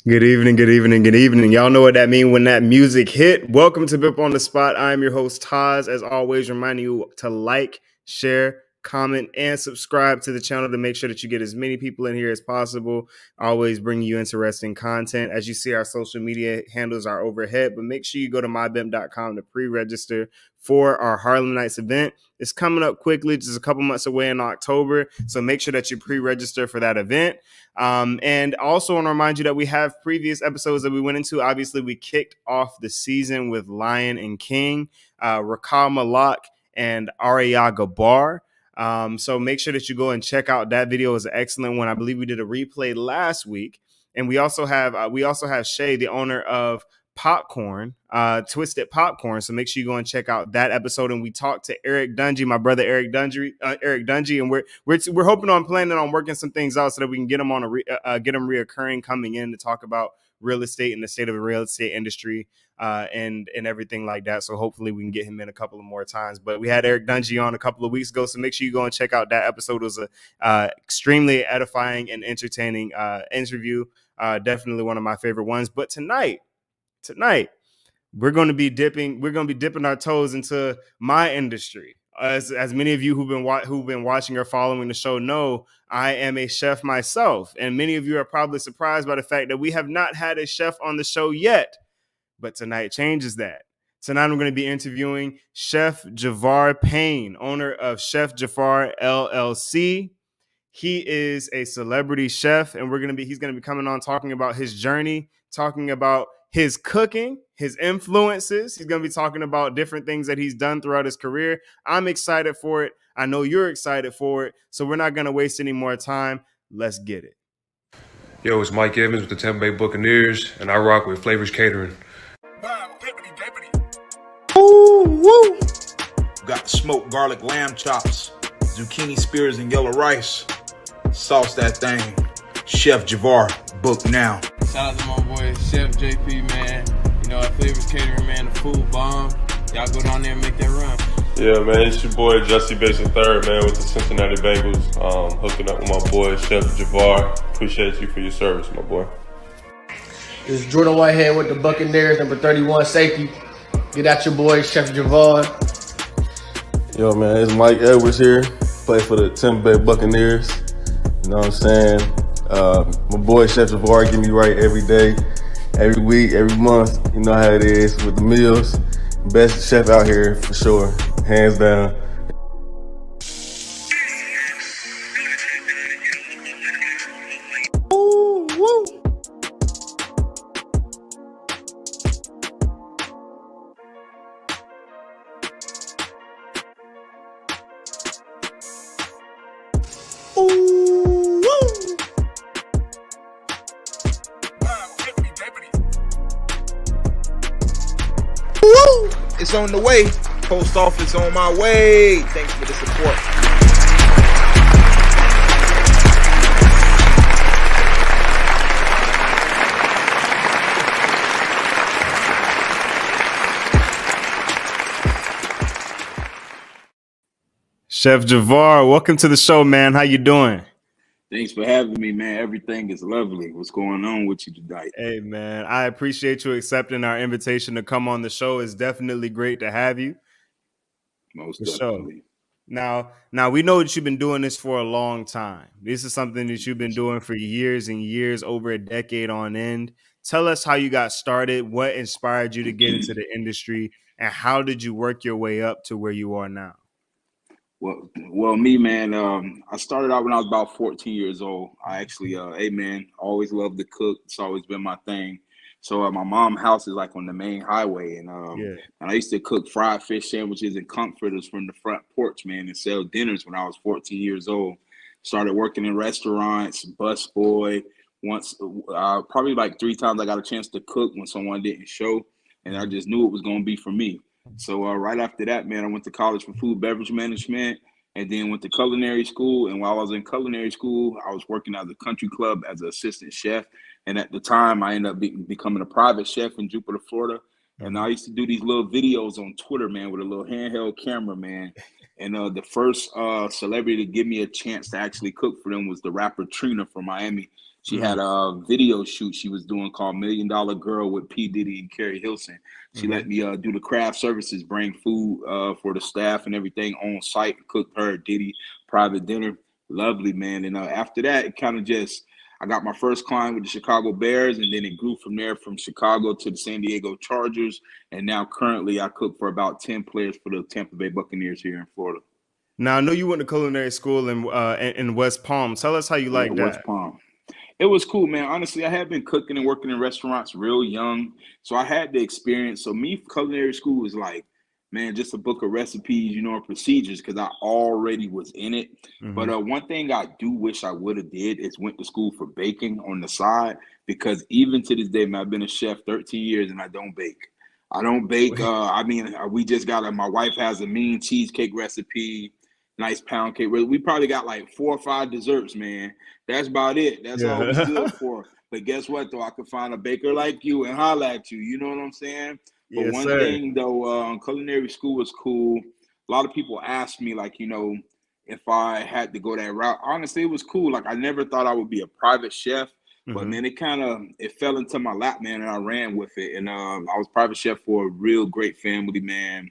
Good evening, good evening, good evening. Y'all know what that means when that music hit. Welcome to Bip on the Spot. I'm your host, Taz. As always, reminding you to like, share, comment, and subscribe to the channel to make sure that you get as many people in here as possible. Always bringing you interesting content. As you see, our social media handles are overhead, but make sure you go to mybimp.com to pre-register for our Harlem Nights event. It's coming up quickly, just a couple months away in October. So make sure that you pre-register for that event. And also want to remind you that we have previous episodes that we went into. Obviously, we kicked off the season with Lion and King, Rakal Malak, and Ariaga Bar. So make sure that you go and check out that video. Is an excellent one. I believe we did a replay last week. And we also have Shay, the owner of Popcorn, Twisted Popcorn. So make sure you go and check out that episode. And we talked to Eric Dungy, my brother Eric Dungy, and we're hoping on planning on working some things out so that we can get him on get him reoccurring coming in to talk about real estate and the state of the real estate industry and everything like that. So hopefully we can get him in a couple of more times. But we had Eric Dungy on a couple of weeks ago, so make sure you go and check out that episode. It was a extremely edifying and entertaining interview. Definitely one of my favorite ones. But tonight we're going to be dipping our toes into my industry. As many of you who've been watching or following the show know, I am a chef myself, and many of you are probably surprised by the fact that we have not had a chef on the show yet. But tonight changes that. Tonight I'm going to be interviewing Chef Je'Varr Payne, owner of Chef Je'Varr LLC. He is a celebrity chef, and he's going to be coming on talking about his journey, talking about his cooking, his influences. He's going to be talking about different things that he's done throughout his career. I'm excited for it. I know you're excited for it. So we're not going to waste any more time. Let's get it. Yo, it's Mike Evans with the Tampa Bay Buccaneers, and I rock with Flavors Catering. Ooh, woo! Got the smoked garlic lamb chops, zucchini spears and yellow rice. Sauce that thing. Chef Je'Varr, book now. Shout out to my boy Chef JP, man. You know, at Flavors Catering, man, the food bomb. Y'all go down there and make that run. Yeah, man, it's your boy Jesse Basin III, man, with the Cincinnati Bengals. Hooking up with my boy Chef Je'Varr. Appreciate you for your service, my boy. It's Jordan Whitehead with the Buccaneers, number 31 safety. Get out your boy Chef Je'Varr. Yo, man, it's Mike Edwards here. Play for the Tampa Bay Buccaneers. You know what I'm saying? My boy Chef Je'Varr get me right every day, every week, every month. You know how it is with the meals. Best chef out here for sure, hands down. Ooh, woo! Ooh, woo! Woo! It's on the way. Post office on my way. Thanks for the support. Chef Je'Varr, welcome to the show, man. How you doing? Thanks for having me, man. Everything is lovely. What's going on with you tonight? Hey, man, I appreciate you accepting our invitation to come on the show. It's definitely great to have you. Most For definitely. Sure. Now we know that you've been doing this for a long time. This is something that you've been doing for years and years, over a decade on end. Tell us how you got started, what inspired you to get into the industry, and how did you work your way up to where you are now? Well, me, man. I started out when I was about 14 years old. I actually, hey, man, always loved to cook. It's always been my thing. So my mom's house is like on the main highway, and and I used to cook fried fish sandwiches and comforters from the front porch, man, and sell dinners when I was 14 years old. Started working in restaurants, busboy. Once, probably like 3 times I got a chance to cook when someone didn't show, and I just knew it was going to be for me. So right after that, man, I went to college for food beverage management, and then went to culinary school. And while I was in culinary school, I was working at the country club as an assistant chef. And at the time, I ended up becoming a private chef in Jupiter, Florida. And I used to do these little videos on Twitter, man, with a little handheld camera, man. And the first celebrity to give me a chance to actually cook for them was the rapper Trina from Miami. She had a video shoot she was doing called $1 Million Girl with P. Diddy and Carrie Hilson. She let me do the craft services, bring food for the staff and everything on site, cook her Diddy private dinner. Lovely, man. And after that, it kind of just, I got my first client with the Chicago Bears, and then it grew from there, from Chicago to the San Diego Chargers. And now currently I cook for about 10 players for the Tampa Bay Buccaneers here in Florida. Now, I know you went to culinary school in West Palm. Tell us how you like that. West Palm. It was cool, man. Honestly, I had been cooking and working in restaurants real young, so I had the experience. So me, culinary school was like, man, just a book of recipes, you know, and procedures, because I already was in it. But one thing I do wish I would have did is went to school for baking on the side, because even to this day, man, I've been a chef 13 years and I don't bake. I don't bake. I mean, we just got my wife has a mean cheesecake recipe, nice pound cake. We probably got like 4 or 5 desserts, man. That's about it. That's all we're good for. But guess what, though? I could find a baker like you and holler at you. You know what I'm saying? But Yes, one sir. thing, though, culinary school was cool. A lot of people ask me, like, you know, if I had to go that route. Honestly, it was cool. Like, I never thought I would be a private chef. But, man, it fell into my lap, man, and I ran with it. And I was private chef for a real great family, man.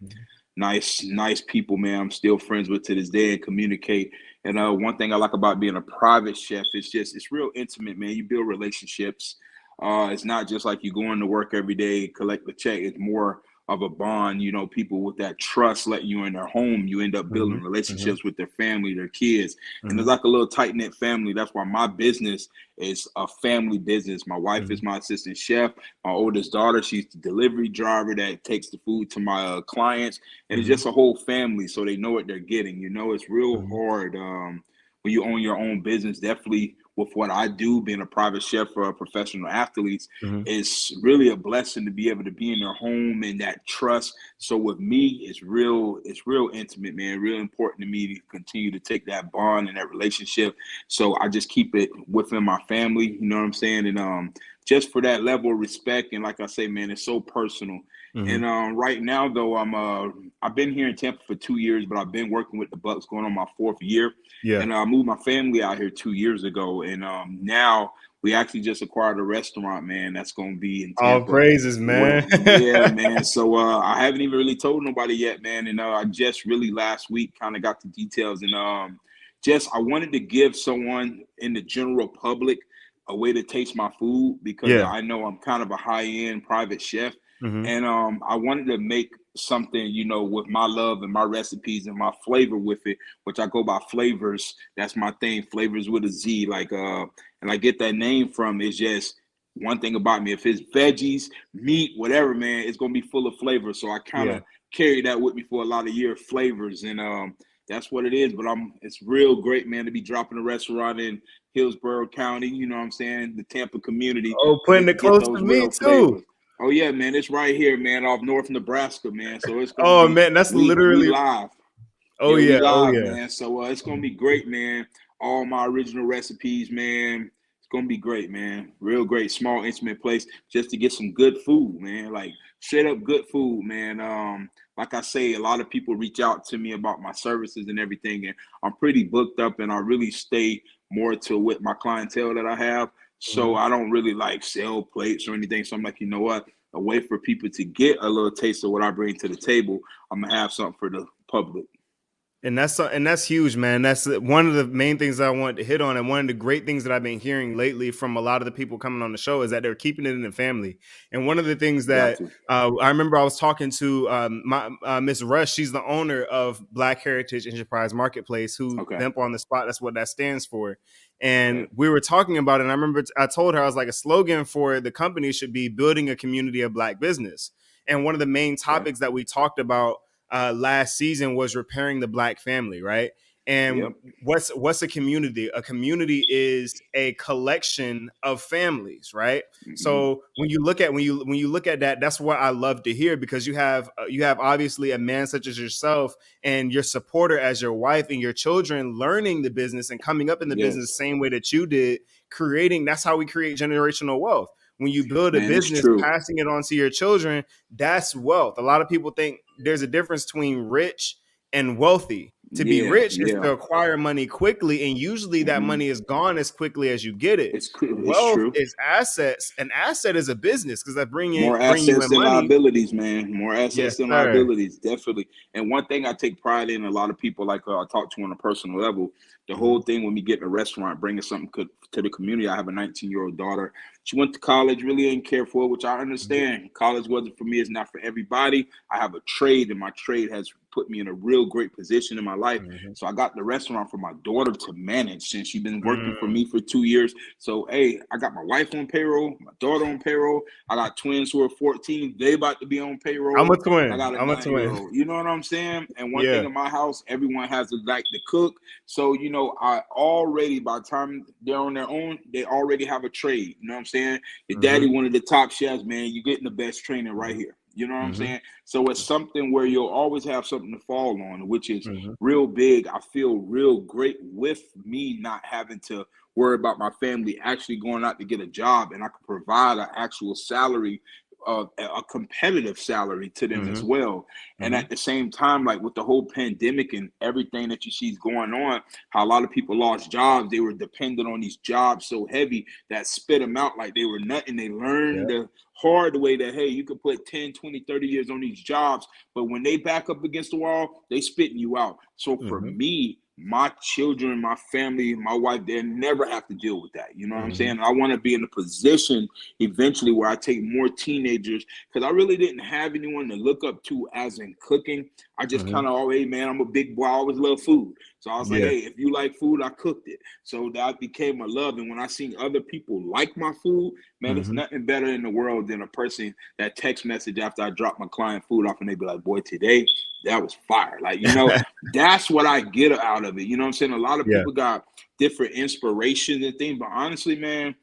Nice people, man. I'm still friends with to this day and communicate. And one thing I like about being a private chef is it's real intimate, man. You build relationships. It's not just like you going to work every day, collect the check. It's more of a bond, you know, people with that trust letting you in their home. You end up building relationships with their family, their kids. And it's like a little tight-knit family. That's why my business is a family business. My wife is my assistant chef. My oldest daughter, she's the delivery driver that takes the food to my clients. And it's just a whole family, so they know what they're getting. You know, it's real hard when you own your own business. Definitely with what I do, being a private chef for professional athletes, it's really a blessing to be able to be in their home and that trust. So with me, it's real intimate, man, real important to me to continue to take that bond and that relationship. So I just keep it within my family, you know what I'm saying? And just for that level of respect. And like I say, man, it's so personal. And right now, though, I've been here in Tampa for 2 years, but I've been working with the Bucs going on my 4th year. And I moved my family out here 2 years ago. And now we actually just acquired a restaurant, man, that's going to be in Tampa. All praises, man. Yeah, man. So I haven't even really told nobody yet, man. And I just really last week kind of got the details. And I wanted to give someone in the general public a way to taste my food, because I know I'm kind of a high-end private chef. And I wanted to make something, you know, with my love and my recipes and my flavor with it, which I go by Flavors. That's my thing, Flavors with a Z. Like, and I get that name from, is just one thing about me. If it's veggies, meat, whatever, man, it's gonna be full of flavor. So I kind of carry that with me for a lot of years, Flavors, and that's what it is. But it's real great, man, to be dropping a restaurant in Hillsborough County. You know what I'm saying? The Tampa community. Oh, putting it close to me too. Flavors. Oh yeah, man, it's right here, man, off North Nebraska, man. So it's gonna oh be, man, that's we literally live. Oh we yeah, live, oh yeah, man. So it's gonna be great, man. All my original recipes, man. It's gonna be great, man. Real great, small, intimate place just to get some good food, man. Like straight up good food, man. Like I say, a lot of people reach out to me about my services and everything, and I'm pretty booked up, and I really stay more to with my clientele that I have. So I don't really like sell plates or anything. So I'm like, you know what? A way for people to get a little taste of what I bring to the table. I'm gonna have something for the public. And that's huge, man. That's one of the main things I wanted to hit on. And one of the great things that I've been hearing lately from a lot of the people coming on the show is that they're keeping it in the family. And one of the things that I remember I was talking to my Miss Rush. She's the owner of Black Heritage Enterprise Marketplace, who Vimp on the Spot. That's what that stands for. And we were talking about it. And I remember I told her, I was like, a slogan for the company should be building a community of Black business. And one of the main topics that we talked about last season was repairing the Black family, right? And what's a community? A community is a collection of families, right? So when you look at that, that's what I love to hear, because you have obviously a man such as yourself and your supporter as your wife and your children learning the business and coming up in the business the same way that you did, creating. That's how we create generational wealth. When you build a business, passing it on to your children, that's wealth. A lot of people think there's a difference between rich and wealthy. To be Yeah, rich is yeah. to acquire money quickly, and usually that Hmm. money is gone as quickly as you get it. It's Wealth true. is assets. An asset is a business because that More bring you assets in than money. liabilities, man. More Yes, assets than sir. liabilities, definitely. And one thing I take pride in, a lot of people like I talk to on a personal level, the whole thing when we get in a restaurant, bringing something to the community. I have a 19-year-old daughter. She went to college, really didn't care for it, which I understand. College wasn't for me. It's not for everybody. I have a trade, and my trade has put me in a real great position in my life. So I got the restaurant for my daughter to manage since she's been working for me for 2 years. So, hey, I got my wife on payroll, my daughter on payroll. I got twins who are 14. They about to be on I'm a payroll. I twin. got a I'm a twin. 9-year-old. You know what I'm saying? And one thing Yeah. in my house, everyone has to like to cook. So, I already, by the time they're on their own, they already have a trade. You know what I'm saying? Your daddy, one of the top chefs, man, you're getting the best training right here. You know what I'm saying? So it's something where you'll always have something to fall on, which is real big. I feel real great with me not having to worry about my family actually going out to get a job, and I can provide an actual salary, a competitive salary to them as well. And at the same time, like with the whole pandemic and everything that you see is going on, how a lot of people lost jobs, they were dependent on these jobs so heavy that spit them out like they were nothing. They learned the hard way that, hey, you could put 10, 20, 30 years on these jobs, but when they back up against the wall, they spitting you out. So for me, my children, my family, my wife, they never have to deal with that. You know what I'm saying? And I want to be in a position eventually where I take more teenagers, because I really didn't have anyone to look up to as in cooking. I just kind of always, man, I'm a big boy. I always love food. So I was like, Yeah. hey, if you like food, I cooked it. So that became a love. And when I seen other people like my food, man, there's nothing better in the world than a person that text message after I drop my client food off and they be like, boy, today, that was fire. Like, that's what I get out of it. You know what I'm saying? A lot of Yeah. people got different inspirations and things, but honestly, man,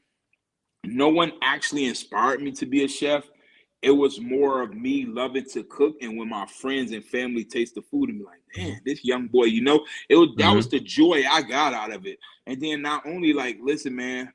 no one actually inspired me to be a chef. It was more of me loving to cook, and when my friends and family taste the food and be like, man, this young boy, that was the joy I got out of it. And then not only like, listen, man,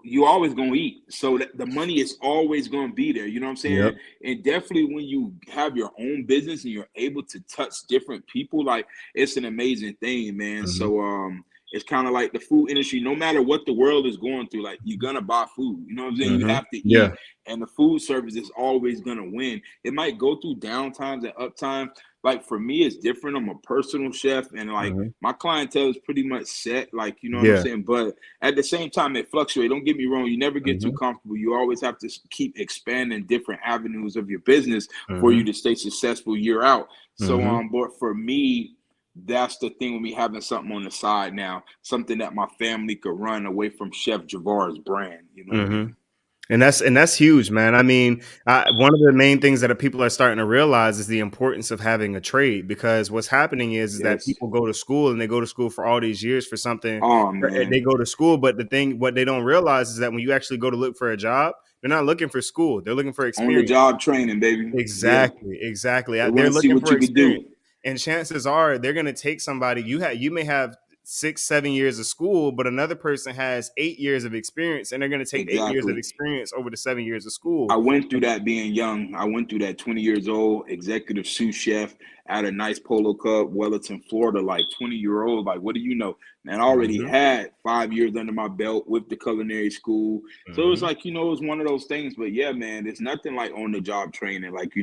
you always gonna eat, so that the money is always gonna be there. You know what I'm saying? Yep. And definitely when you have your own business and you're able to touch different people, like it's an amazing thing, man. So it's kind of like the food industry. No matter what the world is going through, like you're gonna buy food. You know what I'm saying? You have to Yeah. eat, and the food service is always gonna win. It might go through down times and up times. Like for me, it's different. I'm a personal chef, and like my clientele is pretty much set. Like, you know what I'm Yeah. saying? But at the same time, it fluctuates. Don't get me wrong. You never get too comfortable. You always have to keep expanding different avenues of your business for you to stay successful year out. So, but for me, that's the thing with me having something on the side now, something that my family could run away from Chef Je'Varr's brand. You know what I mean? And that's huge, man. I mean, one of the main things that people are starting to realize is the importance of having a trade, because what's happening is that Yes. people go to school and they go to school for all these years for something. Oh man. They go to school, but what they don't realize is that when you actually go to look for a job, they're not looking for school. They're looking for On the experience. job training, baby. Yeah. Exactly. They want They're to see looking what for you could experience. do. And chances are they're going to take somebody you may have 6-7 years of school, but another person has 8 years of experience, and they're going to take the 8 years of Exactly. experience over the 7 years of I school. went through that being young. I went through that 20 years old, executive sous chef at a nice polo club, Wellington, Florida, like 20-year-old. Like, what do you know? Man, I already had 5 years under my belt with the culinary school. So it was like, it was one of those things. But yeah, man, there's nothing like on the job training. Like,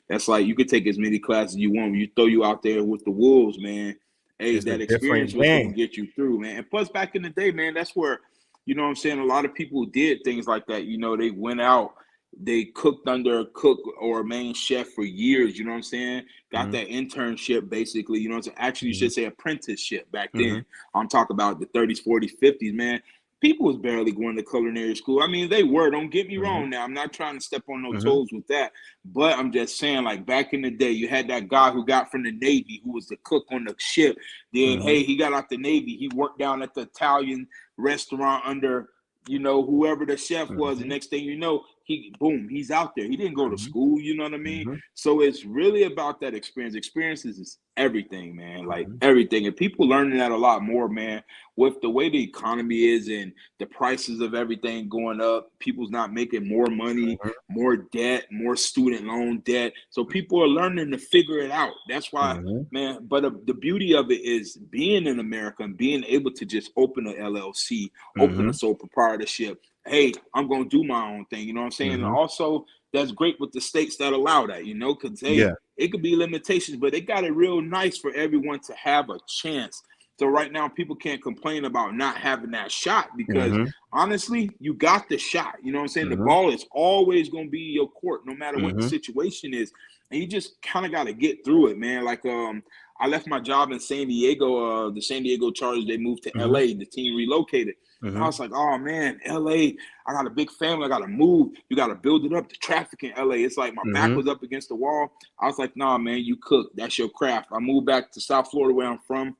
that's like you could take as many classes you want. When you throw you out there with the wolves, man, hey, It's a that experience different was going game. to get you through, man. And plus, back in the day, man, that's where, you know what I'm saying, a lot of people did things like that. They went out, they cooked under a cook or a main chef for years, you know what I'm saying? Got that internship basically, you know what I'm saying? Actually, you should say apprenticeship back then. I'm talking about the 30s, 40s, 50s, man. People was barely going to culinary school. I mean, they were, don't get me wrong now. I'm not trying to step on no toes with that. But I'm just saying, like, back in the day, you had that guy who got from the Navy, who was the cook on the ship. Then, hey, he got out the Navy. He worked down at the Italian restaurant under, whoever the chef was. The next thing you know, he's out there. He didn't go to Mhm. school, you know what I mean? Mhm. So it's really about that experience. Experiences is everything, man. Like Mhm. everything. And people learning that a lot more, man, with the way the economy is and the prices of everything going up. People's not making more money, more debt, more student loan debt. So people are learning to figure it out. That's why, Mhm. man. But the beauty of it is being in America and being able to just open an LLC, open a Mhm. sole proprietorship. Hey, I'm going to do my own thing. You know what I'm saying? And Mhm. also, that's great with the states that allow that, you know, because, hey, Yeah. it could be limitations, but they got it real nice for everyone to have a chance. So right now, people can't complain about not having that shot because Mhm. honestly, you got the shot. You know what I'm saying? The Mhm. ball is always going to be your court, no matter what the Mhm. situation is. And you just kind of got to get through it, man. Like, I left my job in San Diego. The San Diego Chargers, they moved to Mhm. LA. The team relocated. And I Mhm. was like, oh man, LA, I got a big family. I got to move. You got to build it up. The traffic in LA, it's like my back Mhm. was up against the wall. I was like, nah, man, you cook. That's your craft. I moved back to South Florida where I'm from.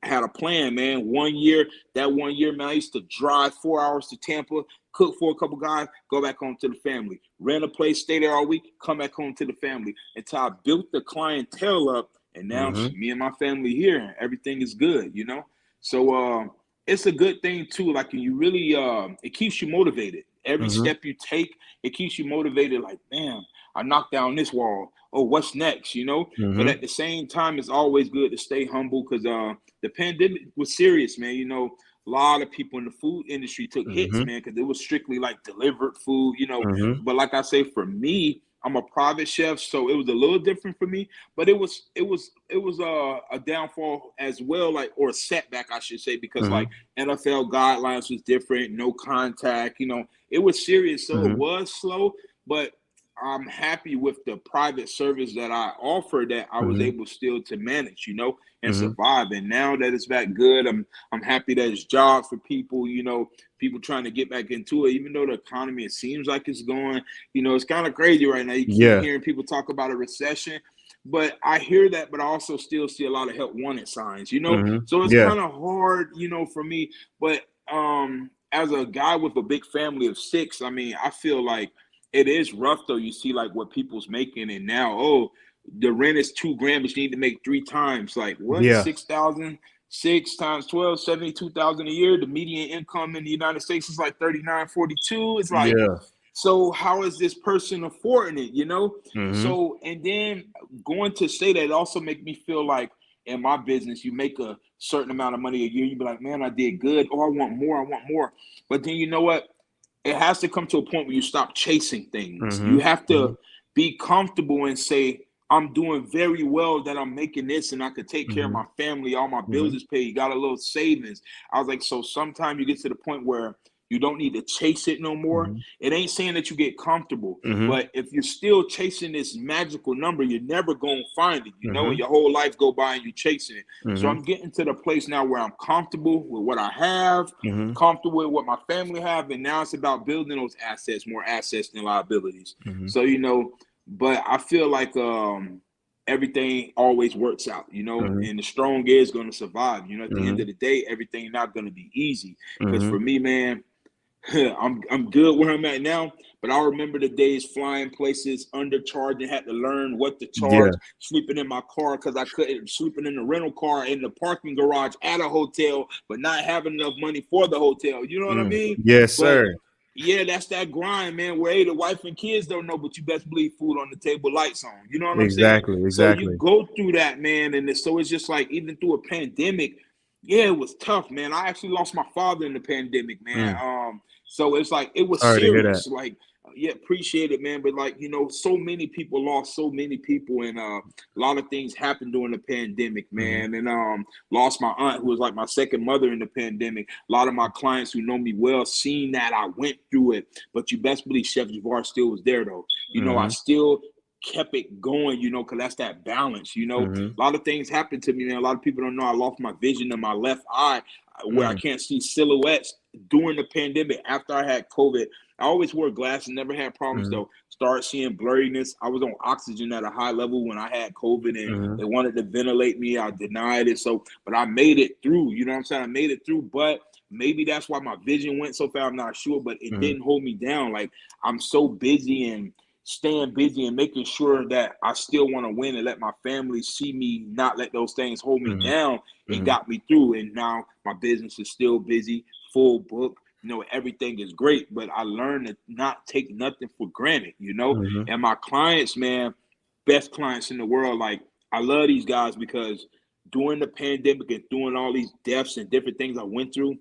Had a plan, man. 1 year, that 1 year, man, I used to drive 4 hours to Tampa, cook for a couple guys, go back home to the family. Rent a place, stay there all week, come back home to the family until I built the clientele up. And now Mhm. me and my family here, and everything is good, you know? So it's a good thing too. Like you really it keeps you motivated. Every Mhm. step you take, it keeps you motivated, like, man, I knocked down this wall. Oh, what's next? You know? But Mhm. at the same time, it's always good to stay humble because the pandemic was serious, man. You know, a lot of people in the food industry took hits, Mhm. man, because it was strictly like delivered food, you know. Mhm. But like I say, for me, I'm a private chef, so it was a little different for me. But it was a downfall as well, like, or a setback, I should say, because like Mhm. NFL guidelines was different, no contact, you know, it was serious, so it Mhm. was slow. But I'm happy with the private service that I offer that I was Mhm. able still to manage, you know, and Mhm. survive. And now that it's back good, I'm happy that it's jobs for people, you know, people trying to get back into it, even though the economy, it seems like it's going, you know, it's kind of crazy right now. You keep Yeah. hearing people talk about a recession, but I hear that, but I also still see a lot of help wanted signs, you know, Mhm. so it's Yeah. kind of hard, you know, for me. But as a guy with a big family of six, I mean, I feel like it is rough though. You see like what people's making, and now, oh, the rent is $2,000, but you need to make three times. Like what? Yeah. 6,000, 6 times 12, 72,000 a year. The median income in the United States is like 39.42. It's like, Yeah. so how is this person affording it? You know? Mhm. So and then going to say that also make me feel like in my business, you make a certain amount of money a year, you be like, man, I did good. Oh, I want more, I want more. But then you know what? It has to come to a point where you stop chasing things. You Mhm. have Mhm. to be comfortable and say, I'm doing very well that I'm making this and I could take care of Mhm. my family. All my bills Mhm. is paid. Got a little savings. I was like, so sometimes you get to the point where you don't need to chase it no more. Mhm. It ain't saying that you get comfortable, Mhm. but if you're still chasing this magical number, you're never going to find it, you know, and Mhm. your whole life go by and you chasing it. So Mhm. I'm getting to the place now where I'm comfortable with what I have, Mhm. comfortable with what my family have, and now it's about building those assets, more assets than liabilities. Mhm. So, you know, but I feel like everything always works out, you know, Mhm. and the strong is going to survive. You know, at the end Mhm. of the day, everything not going to be easy. Because for Mhm. me, man, I'm good where I'm at now, but I remember the days flying places, undercharging, had to learn what to charge, Yeah. sleeping in my car because I couldn't, sleeping in the rental car in the parking garage at a hotel, but not having enough money for the hotel. You know what I Mm. mean? Yes, But sir. yeah, that's that grind, man. Where hey, the wife and kids don't know, but you best believe food on the table, lights on. You know what I'm saying? Exactly. So you Exactly. go through that, man, and so it's just like even through a pandemic, yeah, it was tough, man. I actually lost my father in the pandemic, man. Mm. So it's like it was Sorry to hear that. serious. Like, yeah, appreciate it, man. But like, you know, so many people lost so many people, and a lot of things happened during the pandemic, Mhm. man. And lost my aunt, who was like my second mother in the pandemic. A lot of my clients who know me well seen that I went through it. But you best believe Chef Je'Varr still was there though. You know, I Mhm. still kept it going, you know, because that's that balance, you know. Mhm. A lot of things happened to me, man. A lot of people don't know I lost my vision in my left eye. where I can't see silhouettes during the pandemic. After I had COVID, I always wore glasses, never had problems though. Started seeing blurriness. I was on oxygen at a high level when I had COVID, and they wanted to ventilate me. I denied it. So, but I made it through. You know what I'm saying? I made it through, but maybe that's why my vision went so far. I'm not sure, but it didn't hold me down. Like, I'm so busy and staying busy and making sure that I still want to win and let my family see me, not let those things hold me down. It got me through. And now my business is still busy, full book. You know, everything is great, but I learned to not take nothing for granted, you know? And my clients, man, best clients in the world. Like, I love these guys because during the pandemic and doing all these deaths and different things I went through,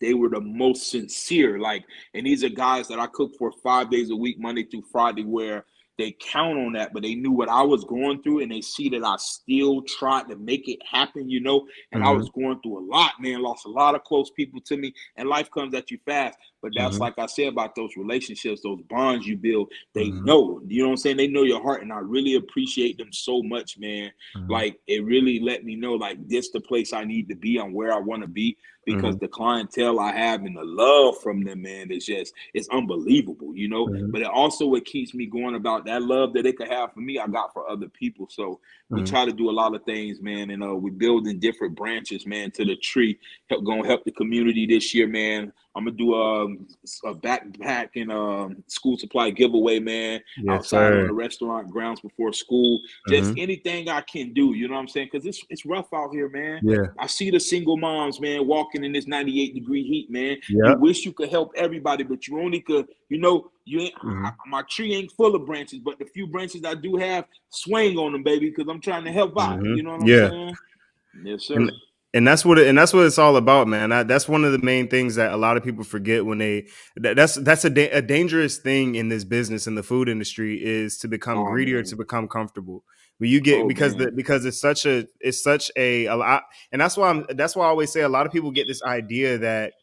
they were the most sincere. Like, and these are guys that I cook for 5 days a week, Monday through Friday, where they count on that, but they knew what I was going through, and they see that I still tried to make it happen, you know. And I was going through a lot, man. Lost a lot of close people to me, and life comes at you fast. But that's like I said about those relationships, those bonds you build. They know, you know what I'm saying? They know your heart, and I really appreciate them so much, man. Like, it really let me know, like, this the place I need to be. I'm where I want to be, because the clientele I have and the love from them, man, is just, it's unbelievable, you know. But it also, what keeps me going about that love that they could have for me, I got for other people. So we try to do a lot of things, man, and we building different branches, man, to the tree. Gonna help the community this year, man. I'm gonna do a backpack and school supply giveaway, man, outside on the restaurant grounds before school. Just anything I can do, you know what I'm saying? Because it's rough out here, man. I see the single moms, man, walking in this 98-degree heat, man. You wish you could help everybody, but you only could, you know, you ain't. My tree ain't full of branches, but the few branches I do have, swing on them, baby, because I'm trying to help out. You know what I'm saying? Yes, sir. And that's what it's all about, man. That's one of the main things that a lot of people forget when that's a dangerous thing in this business, in the food industry, is to become greedy or to become comfortable. When you get because it's such a lot, and that's why I always say a lot of people get this idea that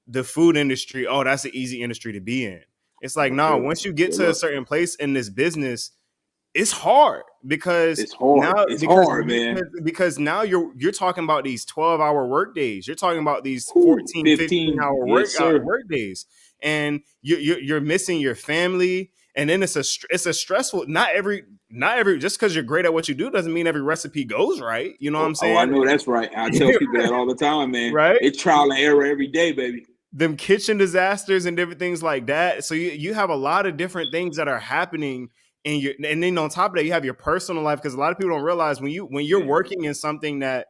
the food industry, oh, that's an easy industry to be in. It's like, no, once you get to a certain place in this business, it's hard because because now you're talking about these 12-hour work days. You're talking about these 14, 15-hour work days, and you're missing your family. And then it's a stressful. Not every just because you're great at what you do doesn't mean every recipe goes right. You know what I'm saying? Oh, I know that's right. I tell people that all the time, man. Right? It's trial and error every day, baby. Them kitchen disasters and different things like that. So you have a lot of different things that are happening. And then on top of that, you have your personal life, because a lot of people don't realize when you're working in something that,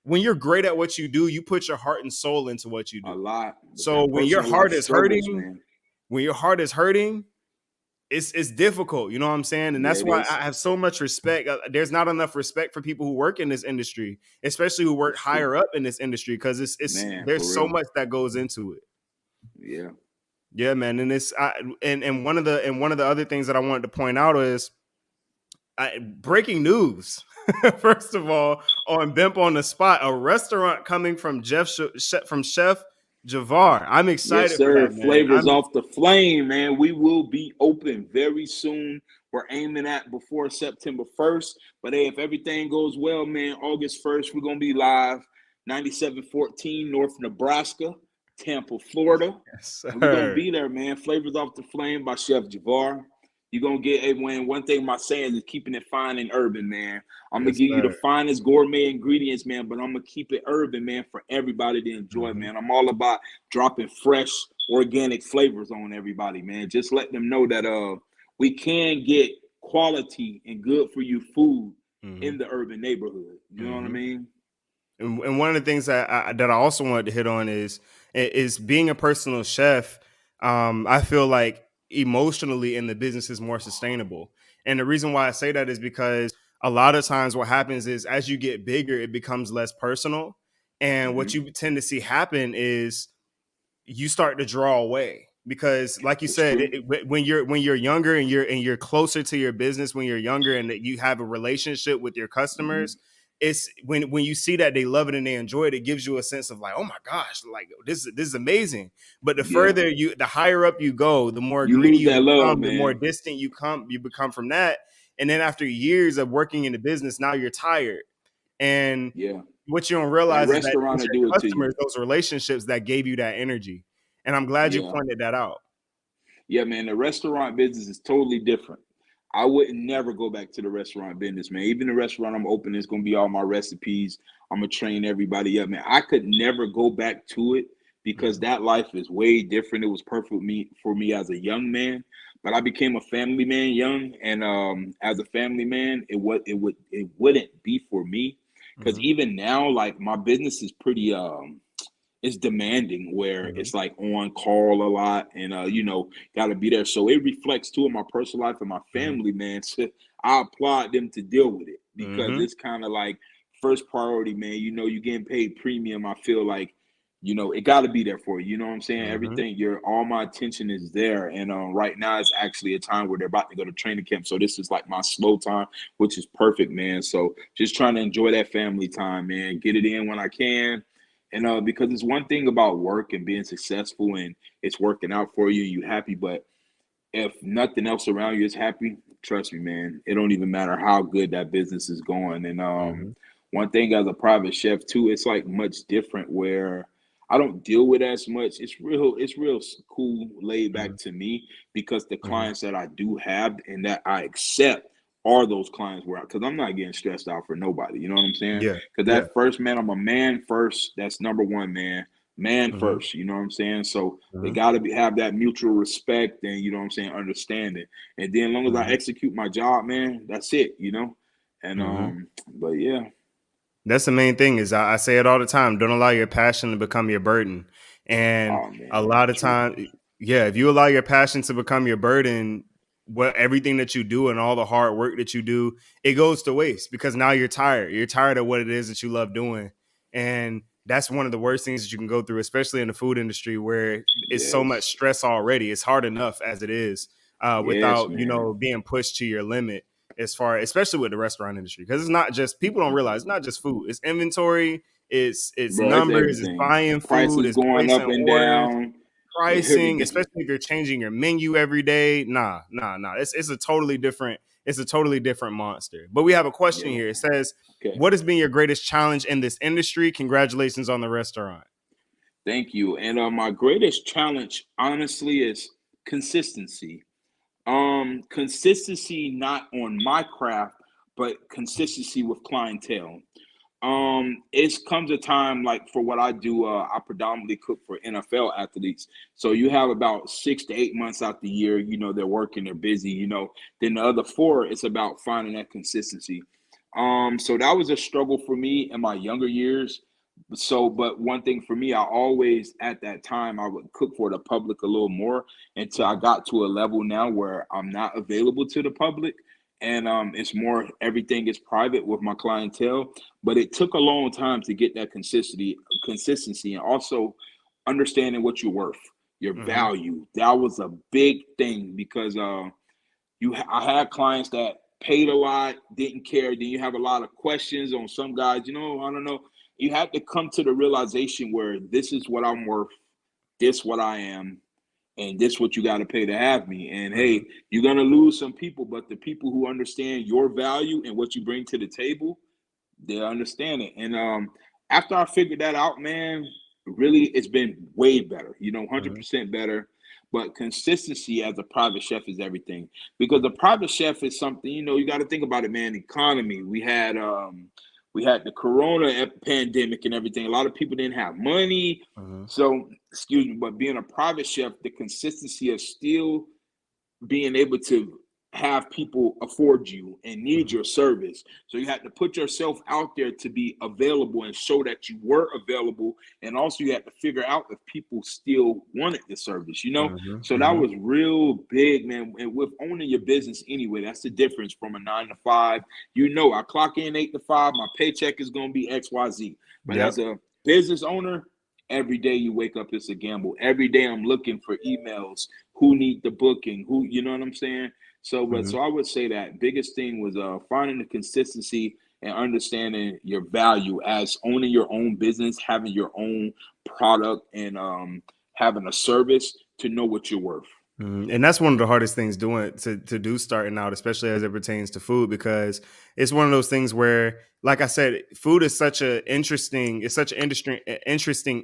when you're great at what you do, you put your heart and soul into what you do. A lot. So when your heart is hurting, it's difficult. You know what I'm saying? And that's why I have so much respect. There's not enough respect for people who work in this industry, especially who work higher up in this industry, because there's so much that goes into it. Yeah. Yeah, man, and and one of the other things that I wanted to point out is breaking news. First of all, on Bimp on the Spot, a restaurant coming from Chef Je'Varr. I'm excited. Yes, sir. For that, man. Flavors off the flame, man. We will be open very soon. We're aiming at before September 1st. But hey, if everything goes well, man, August 1st, we're gonna be live. 9714 North Nebraska, Tampa, Florida. Yes, and we're gonna be there, man. Flavors off the flame by Chef Je'Varr. You're gonna get one thing my saying is keeping it fine and urban, man. I'm gonna give you the finest gourmet ingredients, man, but I'm gonna keep it urban, man, for everybody to enjoy, man. I'm all about dropping fresh, organic flavors on everybody, man. Just let them know that we can get quality and good for you food in the urban neighborhood. You know what I mean? And one of the things that I also wanted to hit on is being a personal chef. I feel like emotionally in the business is more sustainable. And the reason why I say that is because a lot of times what happens is as you get bigger, it becomes less personal. And what you tend to see happen is you start to draw away. Because like you said, when you're younger and you're closer to your business, when you're younger and that you have a relationship with your customers, it's when you see that they love it and they enjoy it, it gives you a sense of like, oh my gosh, like this is amazing. But the further the higher up you go, the more greedy you become, the more distant you become from that. And then after years of working in the business, now you're tired. And Yeah. what you don't That realize is that restaurant it's will your do it to you. customers, those relationships that gave you that energy. And I'm glad you Yeah. pointed that out. Yeah, man, the restaurant business is totally different. I would never go back to the restaurant business, man. Even the restaurant I'm opening is gonna be all my recipes. I'm gonna train everybody up, man. I could never go back to it because that life is way different. It was perfect for me as a young man, but I became a family man young, and as a family man, it wouldn't be for me because even now, like my business is pretty it's demanding where it's like on call a lot and got to be there, so it reflects too in my personal life and my family, man. So I applaud them to deal with it because it's kind of like first priority, man. You're getting paid premium. I feel like it got to be there for you, you know what I'm saying? Everything, all my attention is there, and right now it's actually a time where they're about to go to training camp, so this is like my slow time, which is perfect, man. So just trying to enjoy that family time, man, get it in when I can. And because it's one thing about work and being successful and it's working out for you and you happy, but if nothing else around you is happy, trust me, man, it don't even matter how good that business is going. And one thing as a private chef too, it's like much different where I don't deal with as much. It's real cool, laid back to me because the clients that I do have and that I accept are those clients where, because I'm not getting stressed out for nobody. You know what I'm saying? Yeah. Because that first, man, I'm a man first. That's number one, man. Man first. You know what I'm saying? So they got to have that mutual respect and, you know what I'm saying, understanding. And then as long as I execute my job, man, that's it, And but yeah. That's the main thing is I say it all the time. Don't allow your passion to become your burden. And Oh, man, a lot of true. time, yeah, if you allow your passion to become your burden, everything that you do and all the hard work that you do, it goes to waste because now you're tired. You're tired of what it is that you love doing. And that's one of the worst things that you can go through, especially in the food industry where it's so much Yes. stress already. It's hard enough as it is Yes, without, man. being pushed to your limit as far, especially with the restaurant industry, because it's not just, people don't realize it's not just food, it's inventory, it's Bro, it's numbers, it's everything. buying food, Prices it's going up placing and orders, down. pricing, Everything. especially if you're changing your menu every day. Nah. It's a totally different monster. But we have a question Yeah. here. It says, Okay. what has been your greatest challenge in this industry? Congratulations on the restaurant. Thank you. And my greatest challenge, honestly, is consistency. Consistency not on my craft, but consistency with clientele. It comes a time like for what I do, I predominantly cook for NFL athletes. So you have about 6 to 8 months out the year, they're working, they're busy, then the other 4, it's about finding that consistency. So that was a struggle for me in my younger years. So, but one thing for me, I always, at that time, I would cook for the public a little more until I got to a level now where I'm not available to the public. And it's more, everything is private with my clientele. But it took a long time to get that consistency, and also understanding what you're worth, your value. That was a big thing because I had clients that paid a lot, didn't care. Then you have a lot of questions on some guys, I don't know. You have to come to the realization where this is what I'm worth, this what I am, and this what you got to pay to have me. And hey, you're gonna lose some people, but the people who understand your value and what you bring to the table, they understand it. And after I figured that out, man, really it's been way better, 100% better. But consistency as a private chef is everything, because the private chef is something, you got to think about it, man. Economy. We had the corona pandemic and everything. A lot of people didn't have money. So, excuse me, but being a private chef, the consistency of still being able to have people afford you and need your service. So you had to put yourself out there to be available and show that you were available. And also you had to figure out if people still wanted the service, So that was real big, man. And with owning your business anyway, that's the difference from a 9 to 5. I clock in 8 to 5, my paycheck is going to be XYZ. But as a business owner, every day you wake up, it's a gamble. Every day I'm looking for emails, who need the booking, who, you know what I'm saying? So, but so I would say that biggest thing was finding the consistency and understanding your value as owning your own business, having your own product, and having a service to know what you're worth. And that's one of the hardest things to do starting out, especially as it pertains to food, because it's one of those things where, like I said, food is such an interesting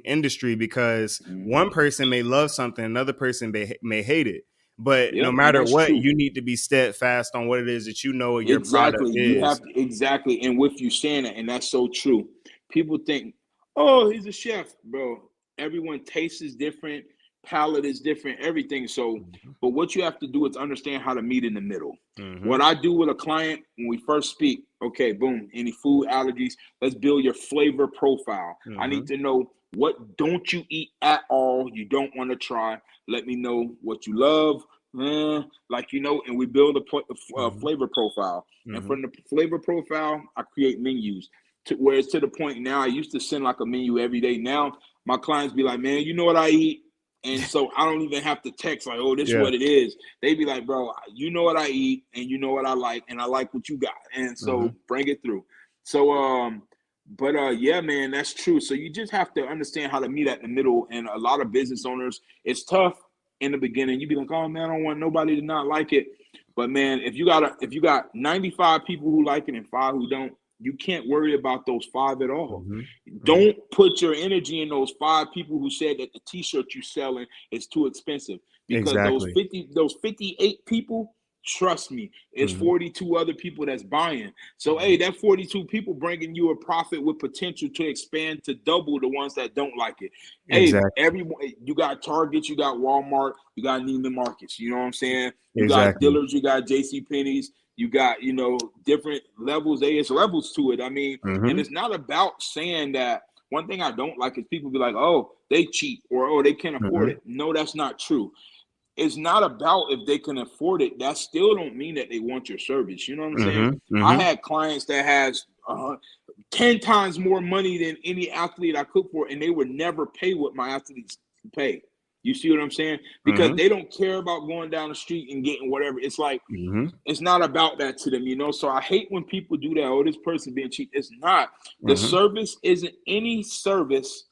industry because one person may love something, another person may hate it. But no Yep, and matter that's what, true. you need to be steadfast on what it is that you know your product Exactly. You is. have to, exactly. And with you saying that, and that's so true. People think, oh, he's a chef, bro. Everyone tastes is different, palate is different, everything. So, but what you have to do is understand how to meet in the middle. What I do with a client when we first speak, okay, boom, any food allergies, let's build your flavor profile. I need to know what don't you eat at all, you don't want to try. Let me know what you love. And we build a flavor profile. And from the flavor profile, I create menus where it's to the point now. I used to send like a menu every day. Now my clients be like, man, you know what I eat? And so I don't even have to text like, oh, this is what it is. They be like, bro, you know what I eat and you know what I like and I like what you got. And so bring it through. So, yeah, man, that's true. So you just have to understand how to meet at the middle. And a lot of business owners, it's tough in the beginning. You'd be like, oh man, I don't want nobody to not like it. But man, if you got 95 people who like it and 5 who don't, you can't worry about those 5 at all. Don't put your energy in those 5 people who said that the t-shirt you're selling is too expensive, because those 58 people, trust me, it's 42 other people that's buying. So hey, that 42 people bringing you a profit with potential to expand to double the ones that don't like it. Hey, everyone, you got Target, you got Walmart, you got Neiman Marcus, you know what I'm saying? You got Dillard's, you got JC Penney's, you got, different levels. There's levels to it. I mean, and it's not about saying that. One thing I don't like is people be like, oh, they cheap, or oh, they can't afford it. No, that's not true. It's not about if they can afford it. That still don't mean that they want your service. You know what I'm saying? I had clients that has 10 times more money than any athlete I cook for, and they would never pay what my athletes pay. You see what I'm saying? Because they don't care about going down the street and getting whatever. It's like, it's not about that to them, So I hate when people do that. Oh, this person being cheap. It's not. The service isn't any service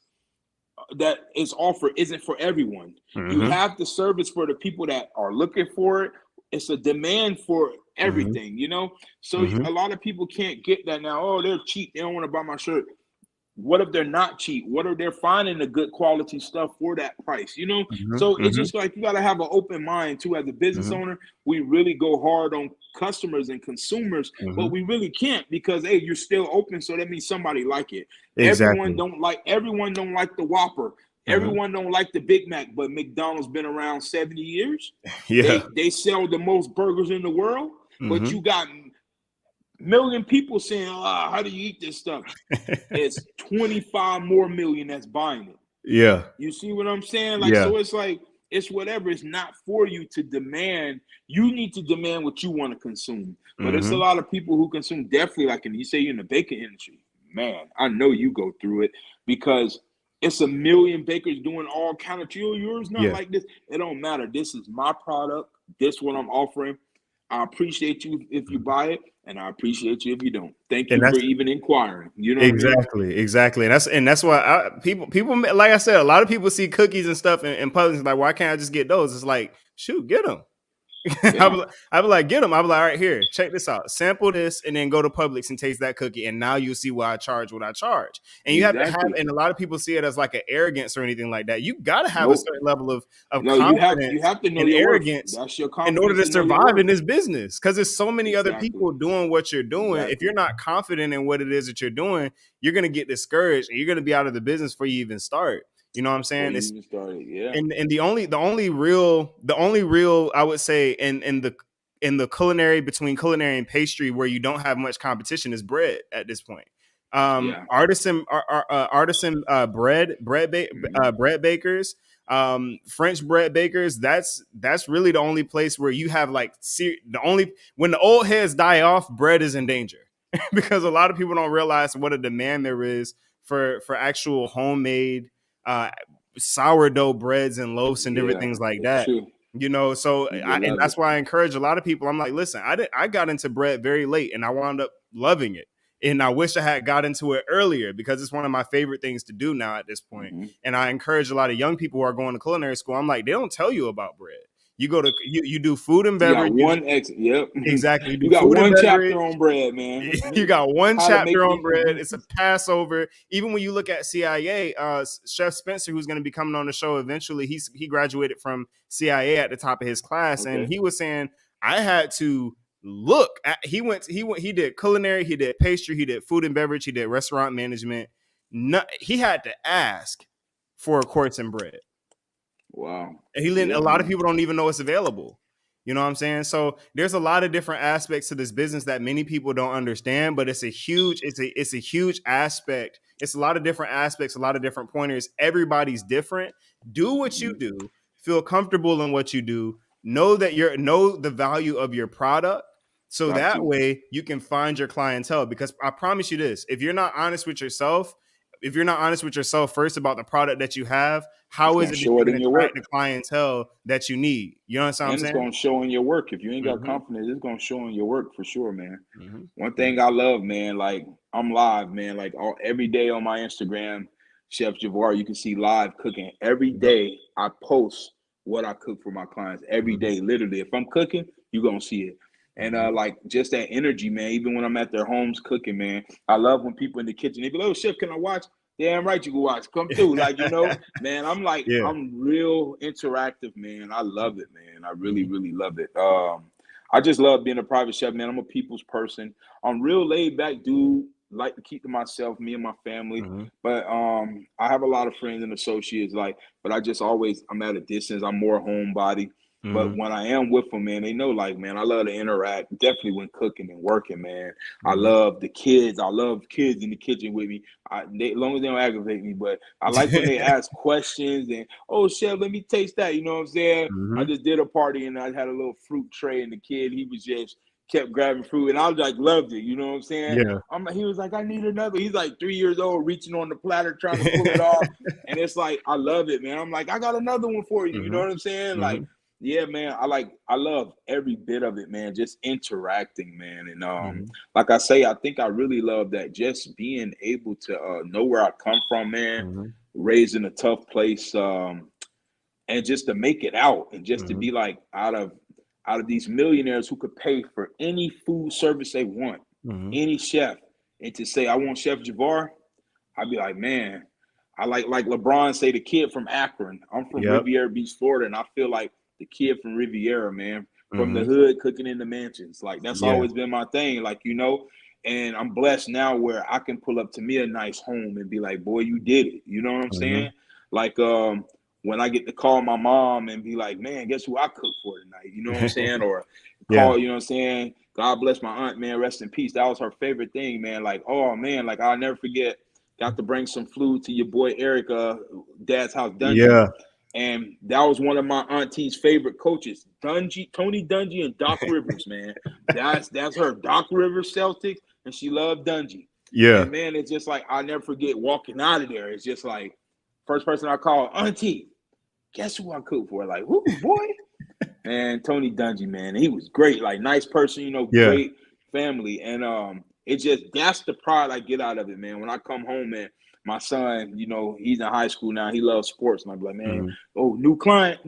that is offered isn't for everyone. You have the service for the people that are looking for it. It's a demand for everything, So a lot of people can't get that now. Oh, they're cheap. They don't want to buy my shirt. What if they're not cheap? What if they're finding the good quality stuff for that price? So it's just like you got to have an open mind too. As a business owner, we really go hard on customers and consumers, but we really can't, because hey, you're still open. So that means somebody like it. Everyone don't like the Whopper. Everyone don't like the Big Mac, but McDonald's been around 70 years. They sell the most burgers in the world, but you got million people saying, how do you eat this stuff? It's 25 more million that's buying it. You see what I'm saying? So it's like, it's whatever. It's not for you to demand. You need to demand what you want to consume. But it's a lot of people who consume, definitely, like you say you're in the baking industry. Man, I know you go through it, because it's a million bakers doing all kind of yours not like this. It don't matter. This is my product. This what I'm offering. I appreciate you if you buy it, and I appreciate you if you don't. Thank you for even inquiring. You know exactly. And that's why people like I said, a lot of people see cookies and stuff in Publix, like, why can't I just get those? It's like, shoot, get them. I'd be like, get them. I'd be like, all right, here, check this out. Sample this, and then go to Publix and taste that cookie, and now you'll see why I charge what I charge. And you have to have, and a lot of people see it as like an arrogance or anything like that. You got to have a certain level of confidence. You have to know and your arrogance That's your in order to survive in this business, because there's so many other people doing what you're doing. If you're not confident in what it is that you're doing, you're going to get discouraged, and you're going to be out of the business before you even start. You know what I'm saying? And the only real I would say in the culinary, between culinary and pastry, where you don't have much competition, is bread at this point. Artisan bread bakers, French bread bakers. That's really the only place where you have like when the old heads die off, bread is in danger because a lot of people don't realize what a demand there is for actual homemade sourdough breads and loaves and different things like that. True. So and that's why I encourage a lot of people. I'm like, listen, I got into bread very late, and I wound up loving it. And I wish I had got into it earlier, because it's one of my favorite things to do now at this point. And I encourage a lot of young people who are going to culinary school. I'm like, they don't tell you about bread. You go to you do food and You got beverage. one exit. Yep. Exactly. You do You got food and one beverage. chapter on bread, man. You got one How to make chapter on these- bread. It's a Passover. Even when you look at CIA, Chef Spencer, who's going to be coming on the show eventually, he graduated from CIA at the top of his class, and Okay. he was saying I had to look at. He did culinary, he did pastry, he did food and beverage, he did restaurant management. He had to ask for a course in bread. Wow. And a lot of people don't even know it's available. You know what I'm saying? So there's a lot of different aspects to this business that many people don't understand, but it's a huge aspect. It's a lot of different aspects, a lot of different pointers. Everybody's different. Do what you do. Feel comfortable in what you do. Know the value of your product. So that way you can find your clientele. Because I promise you this, if you're not honest with yourself first about the product that you have, how is it that you're going to attract the clientele that you need? You know what I'm saying? It's going to show in your work. If you ain't got confidence, it's going to show in your work for sure, man. One thing I love, man, like I'm live, man, like every day on my Instagram, Chef Je'Varr, you can see live cooking. Every day I post what I cook for my clients. Every day, literally. If I'm cooking, you're going to see it. And like just that energy, man, even when I'm at their homes cooking, man, I love when people in the kitchen, they be like, oh, Chef, can I watch? Damn right you can watch. Come through. Like, you know, man, I'm like, I'm real interactive, man. I love it, man. I really, really love it. I just love being a private chef, man. I'm a people's person. I'm real laid back dude. Like to keep to myself, me and my family. But I have a lot of friends and associates, but I'm at a distance. I'm more homebody. But when I am with them, man, they know, like, man, I love to interact. Definitely when cooking and working, man. I love the kids. I love kids in the kitchen with me. As long as they don't aggravate me. But I like when they ask questions and, oh, Chef, let me taste that. You know what I'm saying? I just did a party and I had a little fruit tray, and the kid, he was just kept grabbing fruit, and I was like, loved it. You know what I'm saying? Yeah. He was like, I need another. He's like 3 years old, reaching on the platter, trying to pull it off. And it's like, I love it, man. I'm like, I got another one for you. You know what I'm saying? Like, yeah, man, I love every bit of it, man, just interacting, man. And like I say, I think I really love that, just being able to know where I come from, man, raised in a tough place, and just to make it out, and just to be like out of these millionaires who could pay for any food service they want, any chef, and to say, I want Chef Je'Varr, I'd be like, man, I like LeBron say, the kid from Akron. I'm from Riviera Beach, Florida, and I feel like the kid from Riviera, man, from the hood cooking in the mansions. Like, that's always been my thing, like, you know, and I'm blessed now where I can pull up to me a nice home and be like, boy, you did it. You know what I'm saying? Like, when I get to call my mom and be like, man, guess who I cooked for tonight? You know what I'm saying? Or call, you know what I'm saying? God bless my aunt, man, rest in peace. That was her favorite thing, man. Like, oh, man, like, I'll never forget, got to bring some food to your boy Eric, dad's house, Dungy. Yeah. And that was one of my auntie's favorite coaches, Tony Dungy and Doc Rivers, man. That's her, Doc Rivers Celtics, and she loved Dungy. Yeah. And, man, it's just like, I'll never forget walking out of there. It's just like, first person I call, Auntie, guess who I cooked for? Like, who, boy? And Tony Dungy, man, he was great. Like, nice person, you know, great family. And it just, that's the pride I get out of it, man. When I come home, man, my son, you know, he's in high school now. He loves sports. And I'm like, man, oh, new client,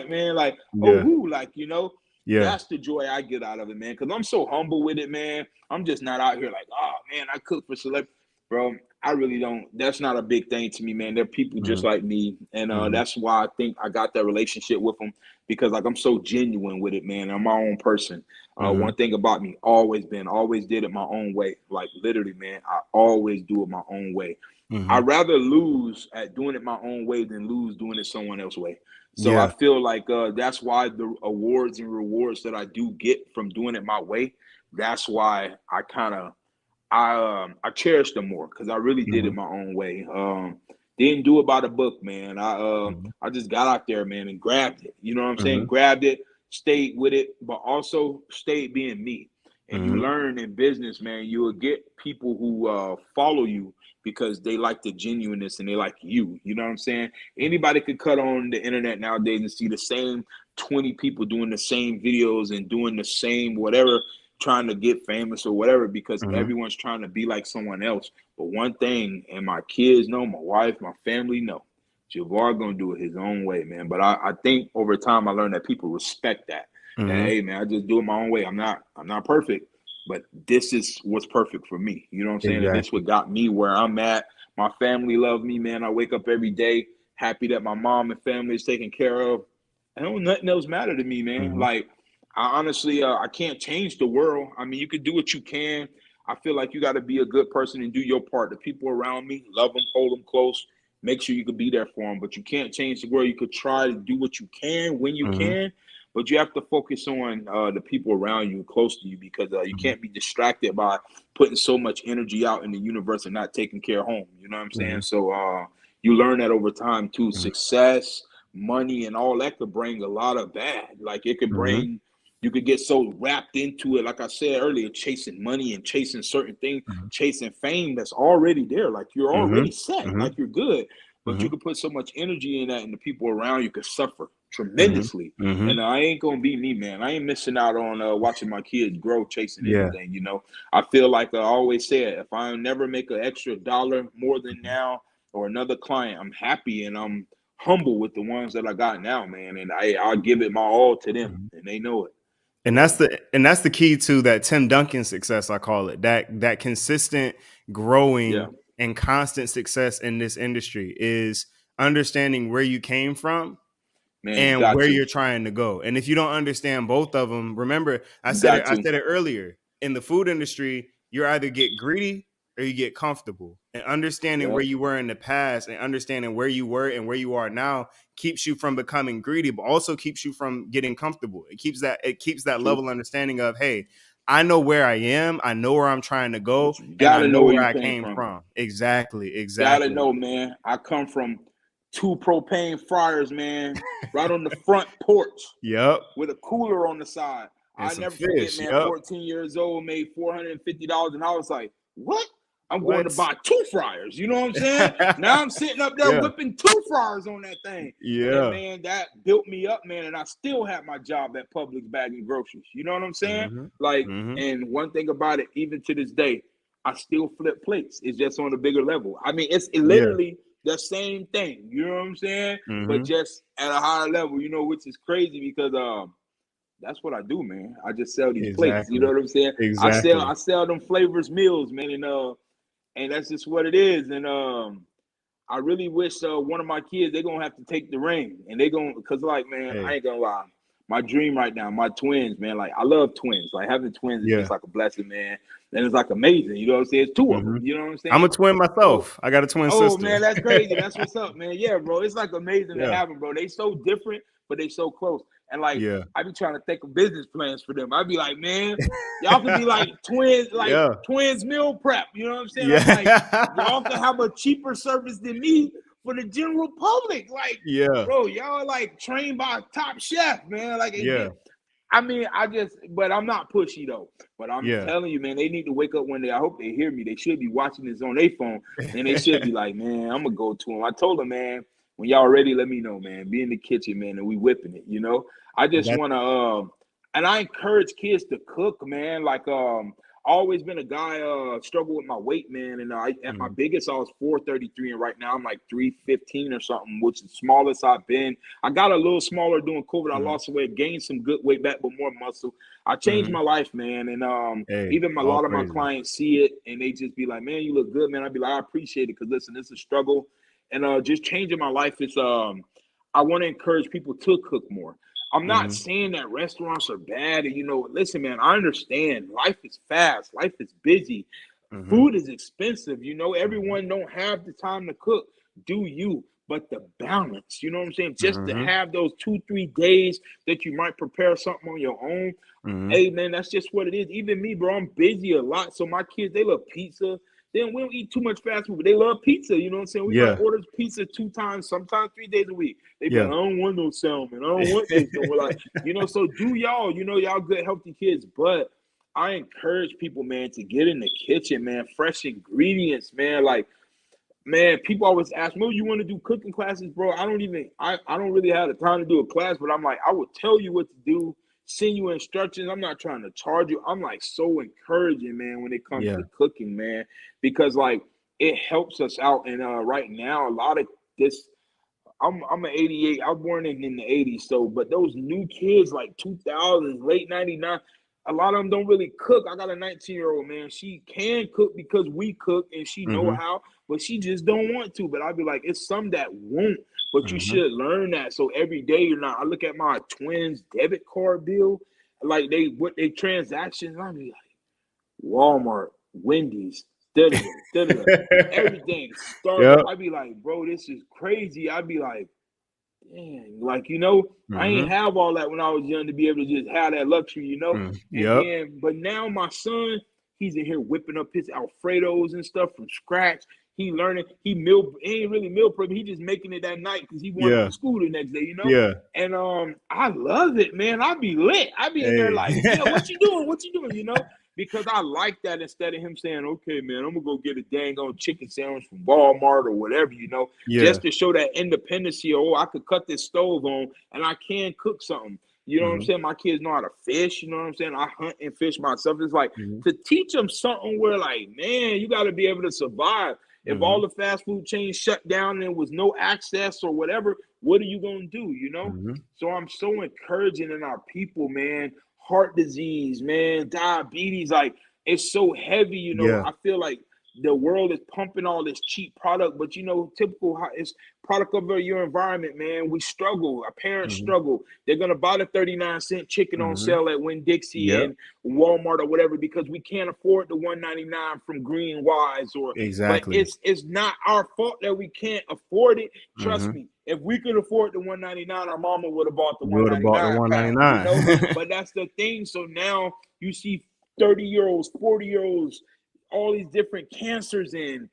man. Like, oh, who? Like, you know, that's the joy I get out of it, man. Because I'm so humble with it, man. I'm just not out here like, oh, man, I cook for celebrity. Bro, I really don't. That's not a big thing to me, man. They're people just like me. And that's why I think I got that relationship with them, because, like, I'm so genuine with it, man. I'm my own person. One thing about me, always did it my own way. Like, literally, man, I always do it my own way. I'd rather lose at doing it my own way than lose doing it someone else's way. So I feel like that's why the awards and rewards that I do get from doing it my way, that's why I cherish them more, because I really did it my own way. Didn't do it by the book, man. I just got out there, man, and grabbed it. You know what I'm saying? Grabbed it, stayed with it, but also stayed being me. And you learn in business, man, you will get people who follow you because they like the genuineness and they like you. You know what I'm saying? Anybody could cut on the internet nowadays and see the same 20 people doing the same videos and doing the same whatever, trying to get famous or whatever, because everyone's trying to be like someone else. But one thing, and my kids know, my wife, my family know, Je'Varr gonna do it his own way, man. But I think over time I learned that people respect that. That hey, man, I just do it my own way. I'm not perfect, but this is what's perfect for me. You know what I'm saying? And this what got me where I'm at. My family love me, man. I wake up every day happy that my mom and family is taken care of. And don't nothing else matter to me, man. Like I honestly, I can't change the world. I mean, you can do what you can. I feel like you got to be a good person and do your part. The people around me, love them, hold them close. Make sure you could be there for them, but you can't change the world. You could try to do what you can when you can, but you have to focus on the people around you, close to you, because you can't be distracted by putting so much energy out in the universe and not taking care of home. You know what I'm saying? So you learn that over time too. Success, money, and all that could bring a lot of bad. Like it could bring, you could get so wrapped into it, like I said earlier, chasing money and chasing certain things, chasing fame that's already there. Like you're already set, like you're good. But you could put so much energy in that, and the people around you could suffer tremendously. And I ain't gonna be me, man. I ain't missing out on watching my kids grow, chasing anything. You know, I feel like I always said, if I never make an extra dollar more than now or another client, I'm happy and I'm humble with the ones that I got now, man. And I'll give it my all to them, and they know it. And that's the key to that Tim Duncan success, I call it. That consistent growing and constant success in this industry is understanding where you came from and where you're trying to go. And if you don't understand both of them, remember I said it earlier. In the food industry, you either get greedy or you get comfortable. And understanding where you were in the past and understanding where you were and where you are now keeps you from becoming greedy, but also keeps you from getting comfortable. It keeps that level understanding of, hey, I know where I am, I know where I'm trying to go, and I know where I came from. Exactly. Gotta know, man. I come from 2 propane fryers, man, right on the front porch. With a cooler on the side. I never forget, man. 14 years old, made $450, and I was like, "What? I'm going to buy 2 fryers." You know what I'm saying? Now I'm sitting up there whipping 2 fryers on that thing. And man, that built me up, man. And I still have my job at Publix bagging groceries. You know what I'm saying? And one thing about it, even to this day, I still flip plates. It's just on a bigger level. I mean, it's literally the same thing. You know what I'm saying? But just at a higher level, you know, which is crazy because that's what I do, man. I just sell these plates. You know what I'm saying? I sell them flavors meals, man, and that's just what it is. And I really wish one of my kids, they're gonna have to take the ring, and because like, man, I ain't gonna lie. My dream right now, my twins, man, like I love twins. Like having twins is just like a blessing, man. And it's like amazing. You know what I'm saying? It's 2 of them. You know what I'm saying? I'm a twin myself. I got a twin sister. Oh, man, that's crazy. That's what's up, man. Yeah, bro. It's like amazing to have them, bro. They so different, but they so close. And like, I be trying to think of business plans for them. I be like, man, y'all can be like twins, twins meal prep. You know what I'm saying? I'm like, y'all can have a cheaper service than me for the general public. Like, bro, y'all are like trained by a top chef, man. Like, I mean, but I'm not pushy though. But I'm telling you, man, they need to wake up one day. I hope they hear me. They should be watching this on their phone, and they should be like, man, I'm gonna go to them. I told them, man, when y'all ready, let me know, man. Be in the kitchen, man, and we whipping it. You know, I just wanna, and I encourage kids to cook, man. Like, always been a guy struggle with my weight, man. And at my biggest, I was 433, and right now I'm like 315 or something, which is the smallest I've been. I got a little smaller during COVID. I lost weight, gained some good weight back, but more muscle. I changed my life, man. And even a lot of my clients see it, and they just be like, "Man, you look good, man." I'd be like, "I appreciate it," because listen, it's a struggle, and just changing my life is. I want to encourage people to cook more. I'm not saying that restaurants are bad. And, you know, listen, man, I understand. Life is fast. Life is busy. Food is expensive. You know, everyone don't have the time to cook. Do you? But the balance, you know what I'm saying? Just to have those 2-3 days that you might prepare something on your own. Hey, man, that's just what it is. Even me, bro, I'm busy a lot. So my kids, they love pizza. Then we don't eat too much fast food, but they love pizza. You know what I'm saying? We might order pizza 2 times, sometimes 3 days a week. They be like, I don't want no salmon. I don't want this. And we're like, you know, so do y'all, you know, y'all good, healthy kids. But I encourage people, man, to get in the kitchen, man. Fresh ingredients, man. Like, man, people always ask me, you want to do cooking classes, bro? I don't really have the time to do a class, but I'm like, I will tell you what to do. Send you instructions. I'm not trying to charge you. I'm like so encouraging, man, when it comes to cooking, man, because like it helps us out. And right now, a lot of this I'm an 88. I was born in the 80s. So, but those new kids like 2000s, late 99, a lot of them don't really cook. I got a 19-year-old, man. She can cook because we cook and she know how, but she just don't want to. But I'd be like, it's some that won't, but you should learn that. So every day you're not. I look at my twins' debit card bill, like they transactions. I'd be like, Walmart, Wendy's, everything. Starbucks. I'd be like, bro, this is crazy. I'd be like, dang, like, I ain't have all that when I was young to be able to just have that luxury, And then, but now my son, he's in here whipping up his Alfredos and stuff from scratch. He learning, he ain't really meal prepping. He just making it that night because he wanted to school the next day, And I love it, man. I be lit. I be in there like, what you doing? What you doing? Because I like that instead of him saying, okay, man, I'm gonna go get a dang on chicken sandwich from Walmart or whatever, just to show that independency. I could cut this stove on and I can cook something. You know what I'm saying? My kids know how to fish. You know what I'm saying? I hunt and fish myself. It's like to teach them something where, like, man, you got to be able to survive. If all the fast food chains shut down and there was no access or whatever, what are you going to do, So I'm so encouraging in our people, man. Heart disease, man, diabetes, like, it's so heavy, I feel like the world is pumping all this cheap product, but typical how it's product of your environment, man. We struggle. Our parents struggle. They're gonna buy the 39-cent chicken on sale at Winn-Dixie and Walmart or whatever because we can't afford the $1.99 from Green Wise or exactly. But it's not our fault that we can't afford it. Trust me. If we could afford the $1.99, our mama would have bought the $1.99. But that's the thing. So now you see 30-year-olds, 40-year-olds, all these different cancers and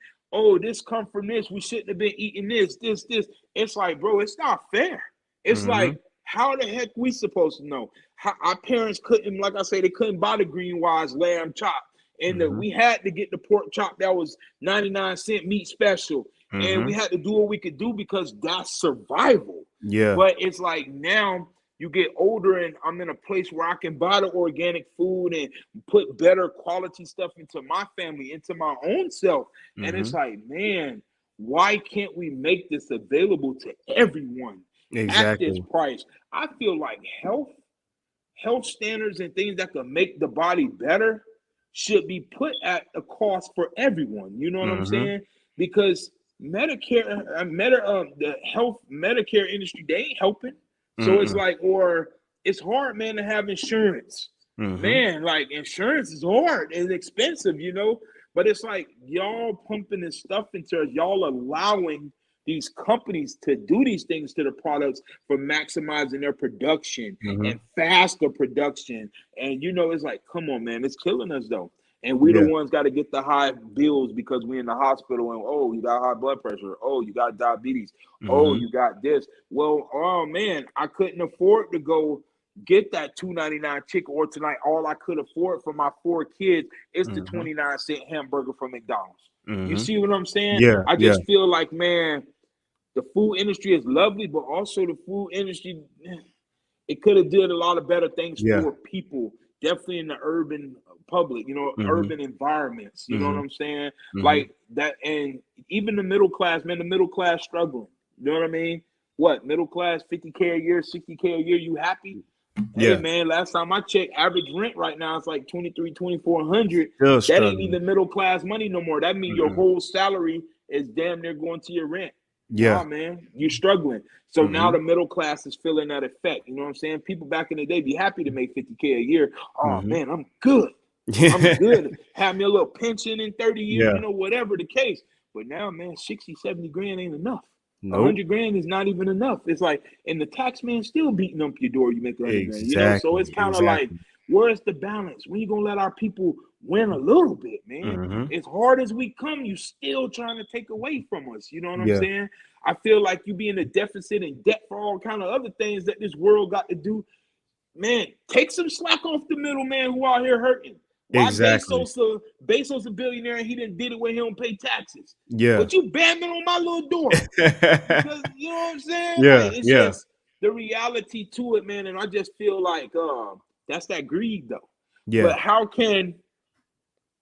this come from this. We shouldn't have been eating this. It's like, bro, it's not fair. It's like, how the heck we supposed to know? How our parents couldn't, like I say, they couldn't buy the Green Wise lamb chop. And we had to get the pork chop that was 99-cent meat special. And we had to do what we could do because that's survival. Yeah. But it's like now you get older and I'm in a place where I can buy the organic food and put better quality stuff into my family, into my own self. And it's like, man, why can't we make this available to everyone at this price? I feel like health standards and things that can make the body better should be put at a cost for everyone. You know what I'm saying? Because Medicare, the health Medicare industry, they ain't helping. So it's like, or it's hard, man, to have insurance. Man, like insurance is hard. It's expensive, but it's like y'all pumping this stuff into us. Y'all allowing these companies to do these things to the products for maximizing their production and faster production. And, it's like, come on, man, it's killing us though. And we the ones got to get the high bills because we in the hospital and, you got high blood pressure. Oh, you got diabetes. Oh, you got this. Well, oh, man, I couldn't afford to go get that $2.99 chicken or tonight. All I could afford for my 4 kids is the 29-cent hamburger from McDonald's. You see what I'm saying? Yeah. I just feel like, man, the food industry is lovely, but also the food industry, it could have did a lot of better things for people, definitely in the urban public, urban environments, you know what I'm saying? Like that, and even the middle class, man, the middle class struggling. You know what I mean? What, middle class, 50K a year, 60K a year, you happy? Hey, man, last time I checked, average rent right now is like $2,400. That ain't even middle class money no more. That means your whole salary is damn near going to your rent. Nah, man, you're struggling. So now the middle class is feeling that effect. You know what I'm saying? People back in the day be happy to make 50K a year. Oh, man, I'm good. I'm good. Have me a little pension in 30 years, whatever the case. But now, man, 60, 70 grand ain't enough. 100 grand is not even enough. It's like, and the tax man still beating up your door. You make 100 grand, So it's kind of like, where's the balance? When you gonna let our people win a little bit, man? As hard as we come, you still trying to take away from us. You know what I'm saying? I feel like you be in a deficit and debt for all kind of other things that this world got to do. Man, take some slack off the middleman who out here hurting. Why Bezos a billionaire and he did it when he don't pay taxes. But you banging on my little door. Because, you know what I'm saying? Like, it's just the reality to it, man. And I just feel like that's that greed though. But how can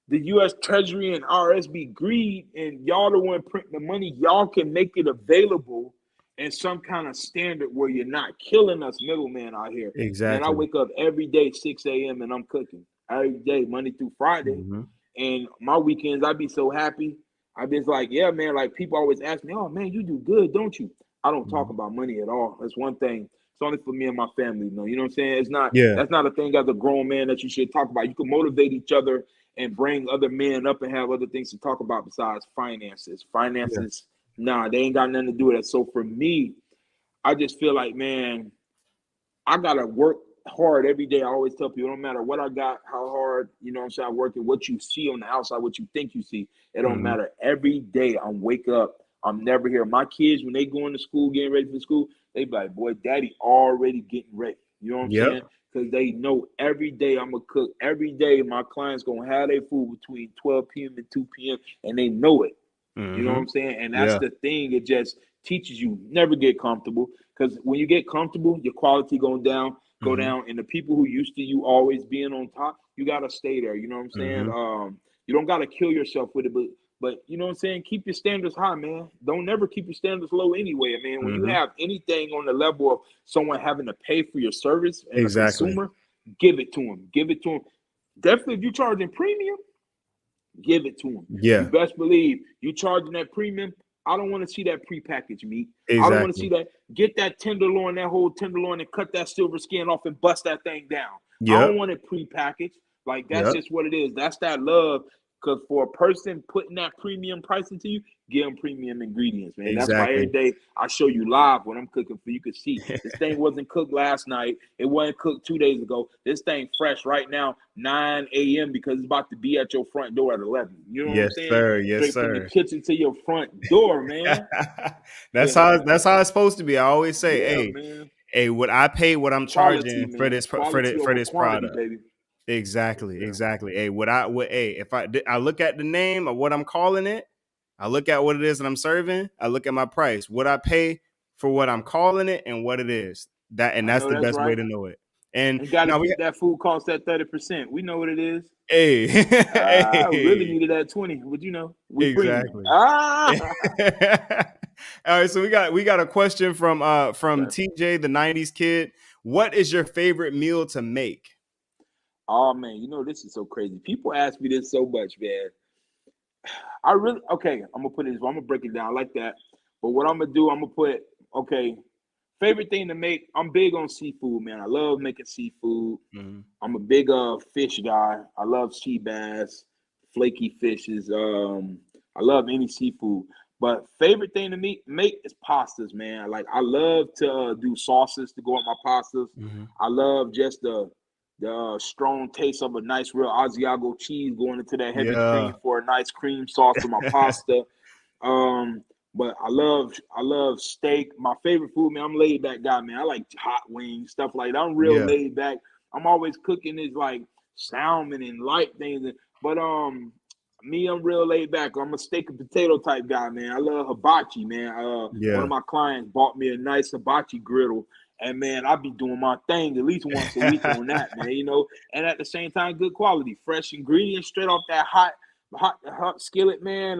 the U.S. Treasury and IRS be greed and y'all the one printing the money? Y'all can make it available and some kind of standard where you're not killing us middlemen out here. Man, I Exactly. wake up every day 6 a.m. and I'm cooking every day, Monday through Friday. Mm-hmm. And my weekends, I be so happy. I be like, yeah, man. Like people always ask me, oh man, you do good, don't you? I don't talk about money at all. That's one thing. It's only for me and my family. You know what I'm saying? It's not. Yeah. That's not a thing as a grown man that you should talk about. You can motivate each other and bring other men up and have other things to talk about besides finances. Finances, nah, they ain't got nothing to do with it. So for me, I just feel like, man, I gotta work hard every day. I always tell people, no matter what I got, how hard, you know what I'm saying, I work at what you see on the outside, what you think you see. It don't matter. Every day I'm wake up, I'm never here. My kids, when they going to school, getting ready for school, they be like, boy, daddy already getting ready. You know what I'm saying? Because they know every day I'm going to cook. Every day my clients going to have their food between 12 p.m. and 2 p.m. and they know it. You know what I'm saying? And that's the thing. It just teaches you never get comfortable, because when you get comfortable, your quality go down, and the people who used to you always being on top, you got to stay there. You know what I'm saying? You don't got to kill yourself with it, but you know what I'm saying? Keep your standards high, man. Don't never keep your standards low anyway, man. When you have anything on the level of someone having to pay for your service and a consumer, give it to them. Give it to them. Definitely, if you're charging premium, give it to them. Yeah. You best believe you charging that premium. I don't want to see that prepackaged meat. Exactly. I don't want to see that. Get that tenderloin, that whole tenderloin, and cut that silver skin off and bust that thing down. I don't want it prepackaged. Like, that's just what it is. That's that love. Because for a person putting that premium price into you, give them premium ingredients, man. That's why every day I show you live when I'm cooking for you. Can see this thing wasn't cooked last night. It wasn't cooked 2 days ago. This thing fresh right now, 9 a.m. because it's about to be at your front door at 11. You know what I'm saying? Sir. Yes, Straight sir. from the kitchen to your front door, man. That's how it's supposed to be. I always say, man. hey, what I pay, what I'm Quality, charging for man. this Quality for over this quantity, product. baby. Exactly. Hey, if I look at the name of what I'm calling it, I look at what it is that I'm serving, I look at my price, what I pay for what I'm calling it, and what it is. That's the best way to know it. And you got to keep that food cost at 30%. We know what it is. Hey, I really needed that 20, but you know, we exactly. All right, so we got a question from TJ, the 90s kid. What is your favorite meal to make? Oh man, you know, this is so crazy. People ask me this so much, man. I'm gonna put it this way. I'm gonna break it down like that. But what I'm gonna do, I'm gonna put, favorite thing to make. I'm big on seafood, man. I love making seafood. I'm a big fish guy. I love sea bass, flaky fishes. I love any seafood. But favorite thing to make is pastas, man. Like, I love to do sauces to go with my pastas. I love just the strong taste of a nice real Asiago cheese going into that heavy cream for a nice cream sauce to my pasta. But I love steak. My favorite food, man, I'm a laid back guy, man. I like hot wings, stuff like that. I'm real laid back. I'm always cooking this like salmon and light things. But me, I'm real laid back. I'm a steak and potato type guy, man. I love hibachi, man. One of my clients bought me a nice hibachi griddle. And man, I be doing my thing at least once a week on that, man, you know. And at the same time, good quality, fresh ingredients straight off that hot skillet, man.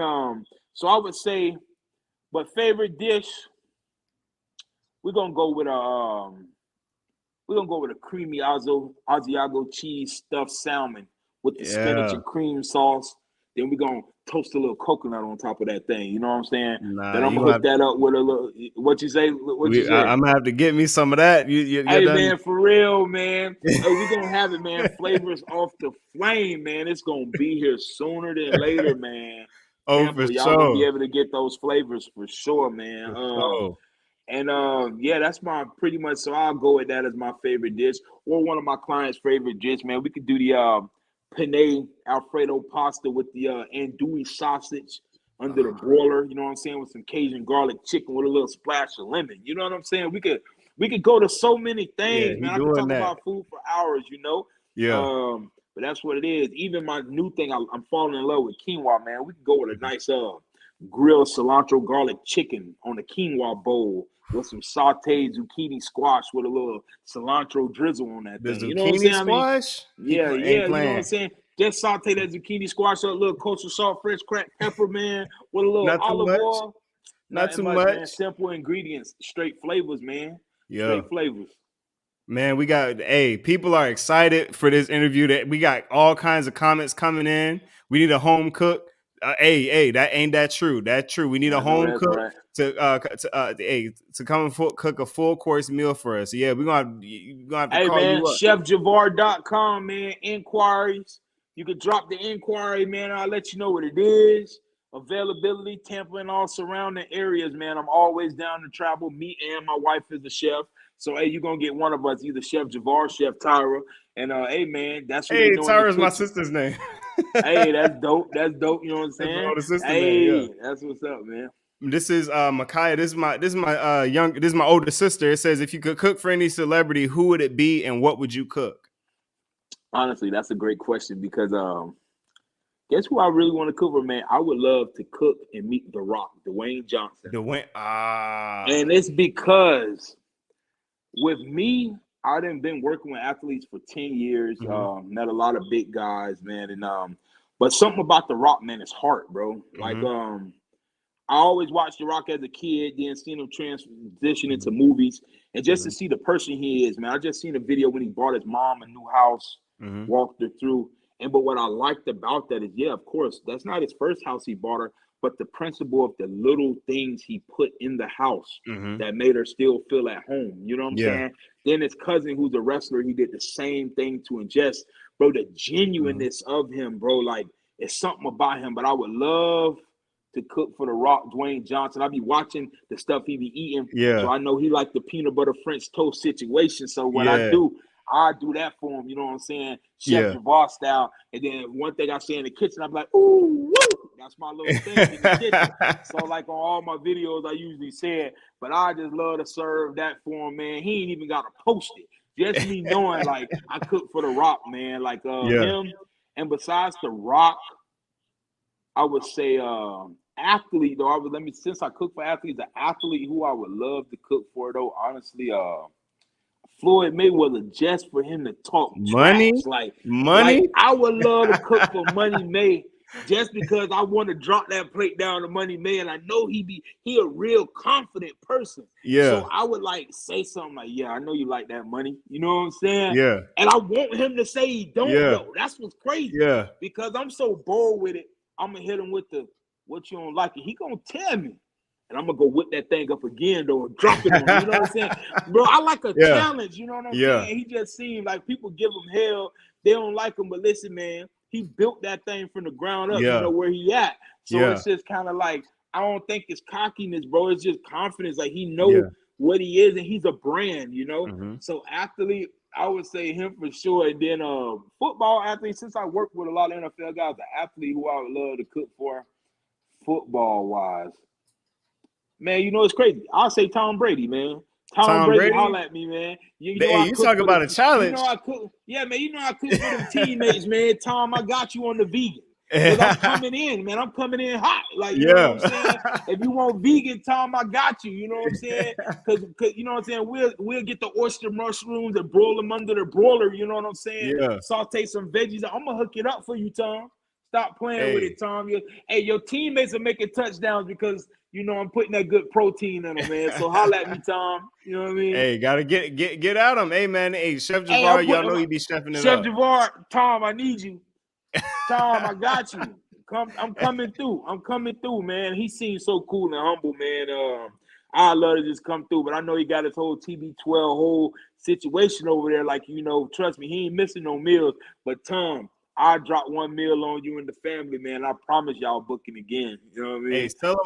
So I would say, but favorite dish, we're gonna go with a creamy Asiago cheese stuffed salmon with the spinach and cream sauce. Then we're gonna toast a little coconut on top of that thing. You know what I'm saying? Then I'm gonna hook that up with a little. What you say? I'm gonna have to get me some of that. Hey, man, for real, man. We're gonna have it, man. Flavors off the flame, man. It's gonna be here sooner than later, man. For y'all sure. gonna be able to get those flavors for sure, man. That's my pretty much. So I'll go with that as my favorite dish, or one of my clients' favorite dish, man. We could do the penne Alfredo pasta with the andouille sausage under the broiler, you know what I'm saying, with some Cajun garlic chicken with a little splash of lemon. You know what I'm saying? We could go to so many things, man. I could talk about food for hours, you know. But that's what it is. Even my new thing, I'm falling in love with quinoa, man. We could go with a nice grilled cilantro garlic chicken on a quinoa bowl with some sauteed zucchini squash with a little cilantro drizzle on that thing. You know what I'm saying? Squash? You know what I'm saying? Just saute that zucchini squash up, a little kosher salt, fresh cracked pepper, man, with a little olive oil. Not Nothing too much, man. much. Simple ingredients, straight flavors, man. Yeah. Straight flavors. Man, we got people are excited for this interview. That we got all kinds of comments coming in. We need a home cook. That ain't that true. That's true. We need a I know home that's cook right. to come and cook a full course meal for us. Yeah, we're gonna have to Hey, call man, you up. chefjevarr.com, man. Inquiries. You can drop the inquiry, man. I'll let you know what it is. Availability, Tampa and all surrounding areas, man. I'm always down to travel. Me and my wife is a chef. So, hey, you're going to get one of us, either Chef Je'Varr, Chef Tyra. And, hey, man, that's what Hey, they doing. Tyra's my sister's name. Hey, that's dope. That's dope. You know what I'm saying? That's my older sister Hey, name, yeah. That's what's up, man. This is Micaiah. This is my older sister. It says, if you could cook for any celebrity, who would it be and what would you cook? Honestly, that's a great question because guess who I really want to cook for, man? I would love to cook and meet The Rock, Dwayne Johnson. And it's because with me, I done been working with athletes for 10 years, met a lot of big guys, man. And but something about The Rock, man, is heart, bro. Like I always watched The Rock as a kid, then seen him transition into movies. And just to see the person he is, man. I just seen a video when he bought his mom a new house, walked her through. But what I liked about that is, yeah, of course, that's not his first house he bought her, but the principle of the little things he put in the house that made her still feel at home. You know what I'm saying? Then his cousin, who's a wrestler, he did the same thing to ingest. Bro, the genuineness of him, bro, like, it's something about him. But I would love to cook for The Rock, Dwayne Johnson. I be watching the stuff he be eating. So I know he like the peanut butter French toast situation. So what I do that for him, you know what I'm saying? Chef Je'Varr style. And then one thing I say in the kitchen, I'm like, ooh, woo! That's my little thing in the kitchen. So like on all my videos, I usually say it, but I just love to serve that for him, man. He ain't even got to post it. Just me knowing, like, I cook for The Rock, man. Like him. And besides The Rock, I would say athlete, though. Since I cook for athletes, the athlete who I would love to cook for, though, honestly, Floyd Mayweather, just for him to talk money, trash. Like I would love to cook for Money May, just because I want to drop that plate down to Money May, and I know he a real confident person. So I would like say something like, "Yeah, I know you like that money." You know what I'm saying? Yeah. And I want him to say he don't know. That's what's crazy. Yeah. Because I'm so bored with it. I'm gonna hit him with the what you don't like, and he gonna tell me. And I'm gonna go whip that thing up again, though, and drop it on him. You know what I'm saying? Bro, I like a challenge, you know what I'm saying? He just seemed like people give him hell. They don't like him, but listen, man, he built that thing from the ground up, you know, where he at. So it's just kind of like, I don't think it's cockiness, bro. It's just confidence. Like, he knows what he is, and he's a brand, you know? So athlete, I would say him for sure. And then football athlete, since I work with a lot of NFL guys, the athlete who I would love to cook for football-wise, man, you know, it's crazy. I'll say Tom Brady, man. Tom Brady, holler at me, man. You talk about a challenge. You know I cook. Yeah, man, you know I cook for them teammates, man. Tom, I got you on the vegan. Because I'm coming in, man. I'm coming in hot. Like, you know what I'm saying? If you want vegan, Tom, I got you. You know what I'm saying? Because you know what I'm saying? We'll get the oyster mushrooms and broil them under the broiler. You know what I'm saying? Saute some veggies. I'm going to hook it up for you, Tom. Stop playing with it, Tom. Your teammates are making touchdowns because, you know, I'm putting that good protein in them, man. So holla at me, Tom. You know what I mean? Hey, gotta get at him. Hey, man. Hey, Chef Je'Varr, y'all know he be chefing it Chef up. Je'Varr, Tom, I need you. Tom, I got you. I'm coming through. I'm coming through, man. He seems so cool and humble, man. I love to just come through, but I know he got his whole TB12 whole situation over there. Like, you know, trust me, he ain't missing no meals. But Tom, I drop one meal on you and the family, man. I promise y'all booking again. You know what I mean? Hey, sell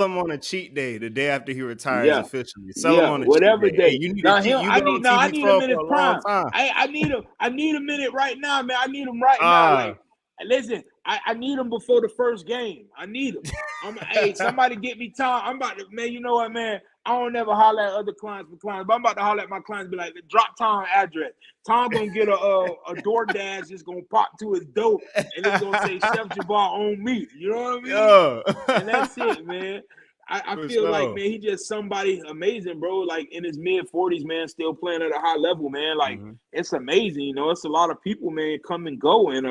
him on a cheat day, the day after he retires officially. Sell him on a whatever cheat day. day. Hey, you need I need him in his prime. I need him in it right now, man. I need him right now. Like, listen, I need him before the first game. I need him. Hey, somebody get me Tom. I'm about to, man, you know what, man? I don't never holler at other clients for clients, but I'm about to holler at my clients, be like, drop Tom address. Tom gonna get a DoorDash just gonna pop to his door, and it's gonna say Chef Je'Varr on me. You know what I mean? And that's it, man. I feel like, man, he just somebody amazing, bro. Like in his mid-40s, man, still playing at a high level, man. Like it's amazing, you know. It's a lot of people, man, come and go, and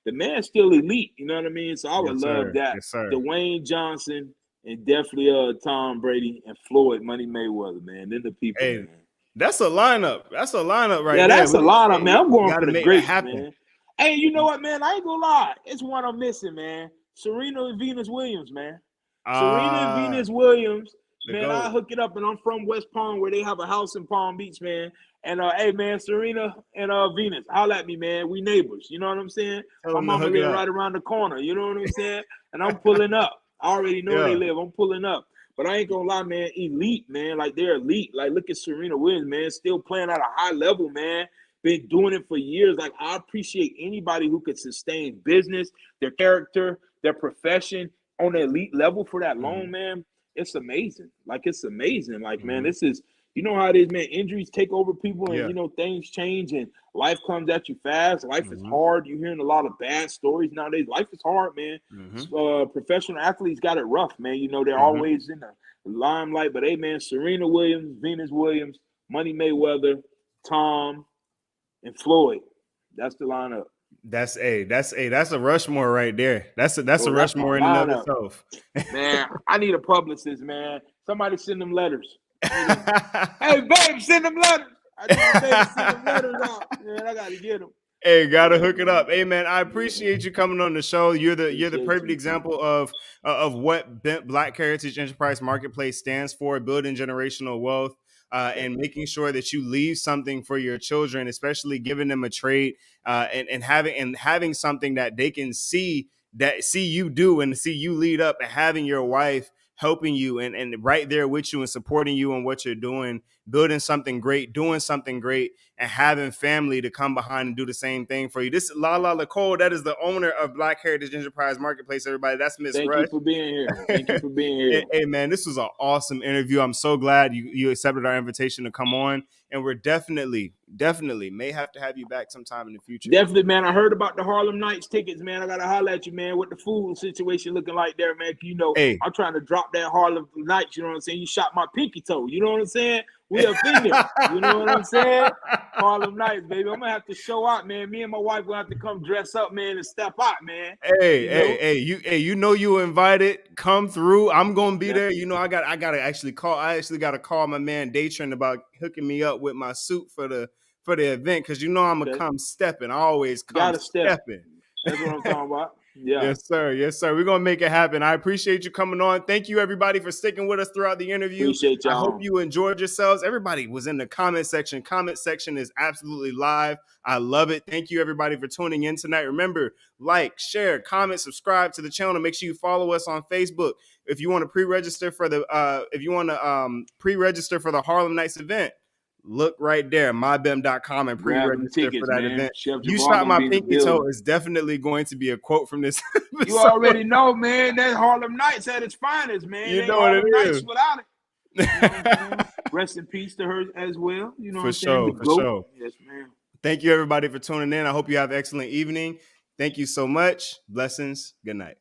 the man's still elite. You know what I mean? So I would love that. Yes, sir. Dwayne Johnson, and definitely Tom Brady and Floyd Money Mayweather, man. They're the people, Hey, man. that's a lineup. That's a lineup right Yeah, there. that's a lineup, man. I'm You going got for to the make that greats, happen. man. Hey, you know what, man? I ain't gonna lie. It's one I'm missing, man. Serena and Venus Williams, man. Serena and Venus Williams, man. GOAT. I hook it up, and I'm from West Palm, where they have a house in Palm Beach, man. And hey, man, Serena and Venus, holla at me, man. We neighbors. You know what I'm saying? Tell My them to mama hook it live up. right around the corner. You know what I'm saying? And I'm pulling up. I already know where they live. I'm pulling up. But I ain't gonna lie, man. Elite, man. Like, they're elite. Like, look at Serena Williams, man. Still playing at a high level, man. Been doing it for years. Like, I appreciate anybody who could sustain business, their character, their profession on the elite level for that long, man. It's amazing. Like, it's amazing. Like, man, this is, you know how it is, man. Injuries take over people, and you know, things change, and life comes at you fast. Life is hard. You're hearing a lot of bad stories nowadays. Life is hard, man. Professional athletes got it rough, man. You know, they're always in the limelight. But hey, man, Serena Williams, Venus Williams, Money Mayweather, Tom, and Floyd. That's the lineup. That's a Rushmore right there. That's a That's Rushmore in and of lineup. itself. Man, I need a publicist, man. Somebody send them letters. Hey, babe, send them letters. I need a baby to send them letters out. Man, I gotta get them. Hey, gotta hook it up. Hey, man, I appreciate you coming on the show. You're the perfect example of what Black Heritage Enterprise Marketplace stands for: building generational wealth. And making sure that you leave something for your children, especially giving them a trade, and having something that they can see you do and see you lead up, and having your wife helping you and right there with you and supporting you on what you're doing, building something great, doing something great, and having family to come behind and do the same thing for you. This is Lala Nicole. That is the owner of Black Heritage Enterprise Marketplace, everybody. That's Miss Rush. Thank you for being here. Thank you for being here. Hey, man, this was an awesome interview. I'm so glad you accepted our invitation to come on, and we're definitely may have to have you back sometime in the future. Definitely, man. I heard about the Harlem Nights tickets, man. I gotta holler at you, man. What the food situation looking like there, man? You know, I'm trying to drop that Harlem Nights. You know what I'm saying? You shot my pinky toe. You know what I'm saying? We offended. You know what I'm saying? Harlem Nights, baby. I'm gonna have to show out, man. Me and my wife will have to come dress up, man, and step out, man. You know you invited. Come through. I'm gonna be there. You know, I gotta actually call. I actually gotta call my man Daytron about hooking me up with my suit for the event, because you know I'm gonna come stepping. I always come stepping. That's what I'm talking about. Yeah. Yes, sir. Yes, sir. We're gonna make it happen. I appreciate you coming on. Thank you, everybody, for sticking with us throughout the interview. Appreciate y'all. I hope you enjoyed yourselves. Everybody was in the comment section. Comment section is absolutely live. I love it. Thank you, everybody, for tuning in tonight. Remember, like, share, comment, subscribe to the channel. Make sure you follow us on Facebook. If you want to pre-register for the for the Harlem Nights event, look right there, mybem.com, and pre-register for that event. Chef You Je'Varr shot my gonna be in the pinky toe building. is definitely going to be a quote from this episode. You already know, man. That Harlem Nights at its finest, man. You Ain't know what Harlem it Nights is. without it. You know what I'm saying? Rest in peace to her as well. You know what I'm saying? For sure. Yes, man. Thank you, everybody, for tuning in. I hope you have an excellent evening. Thank you so much. Blessings. Good night.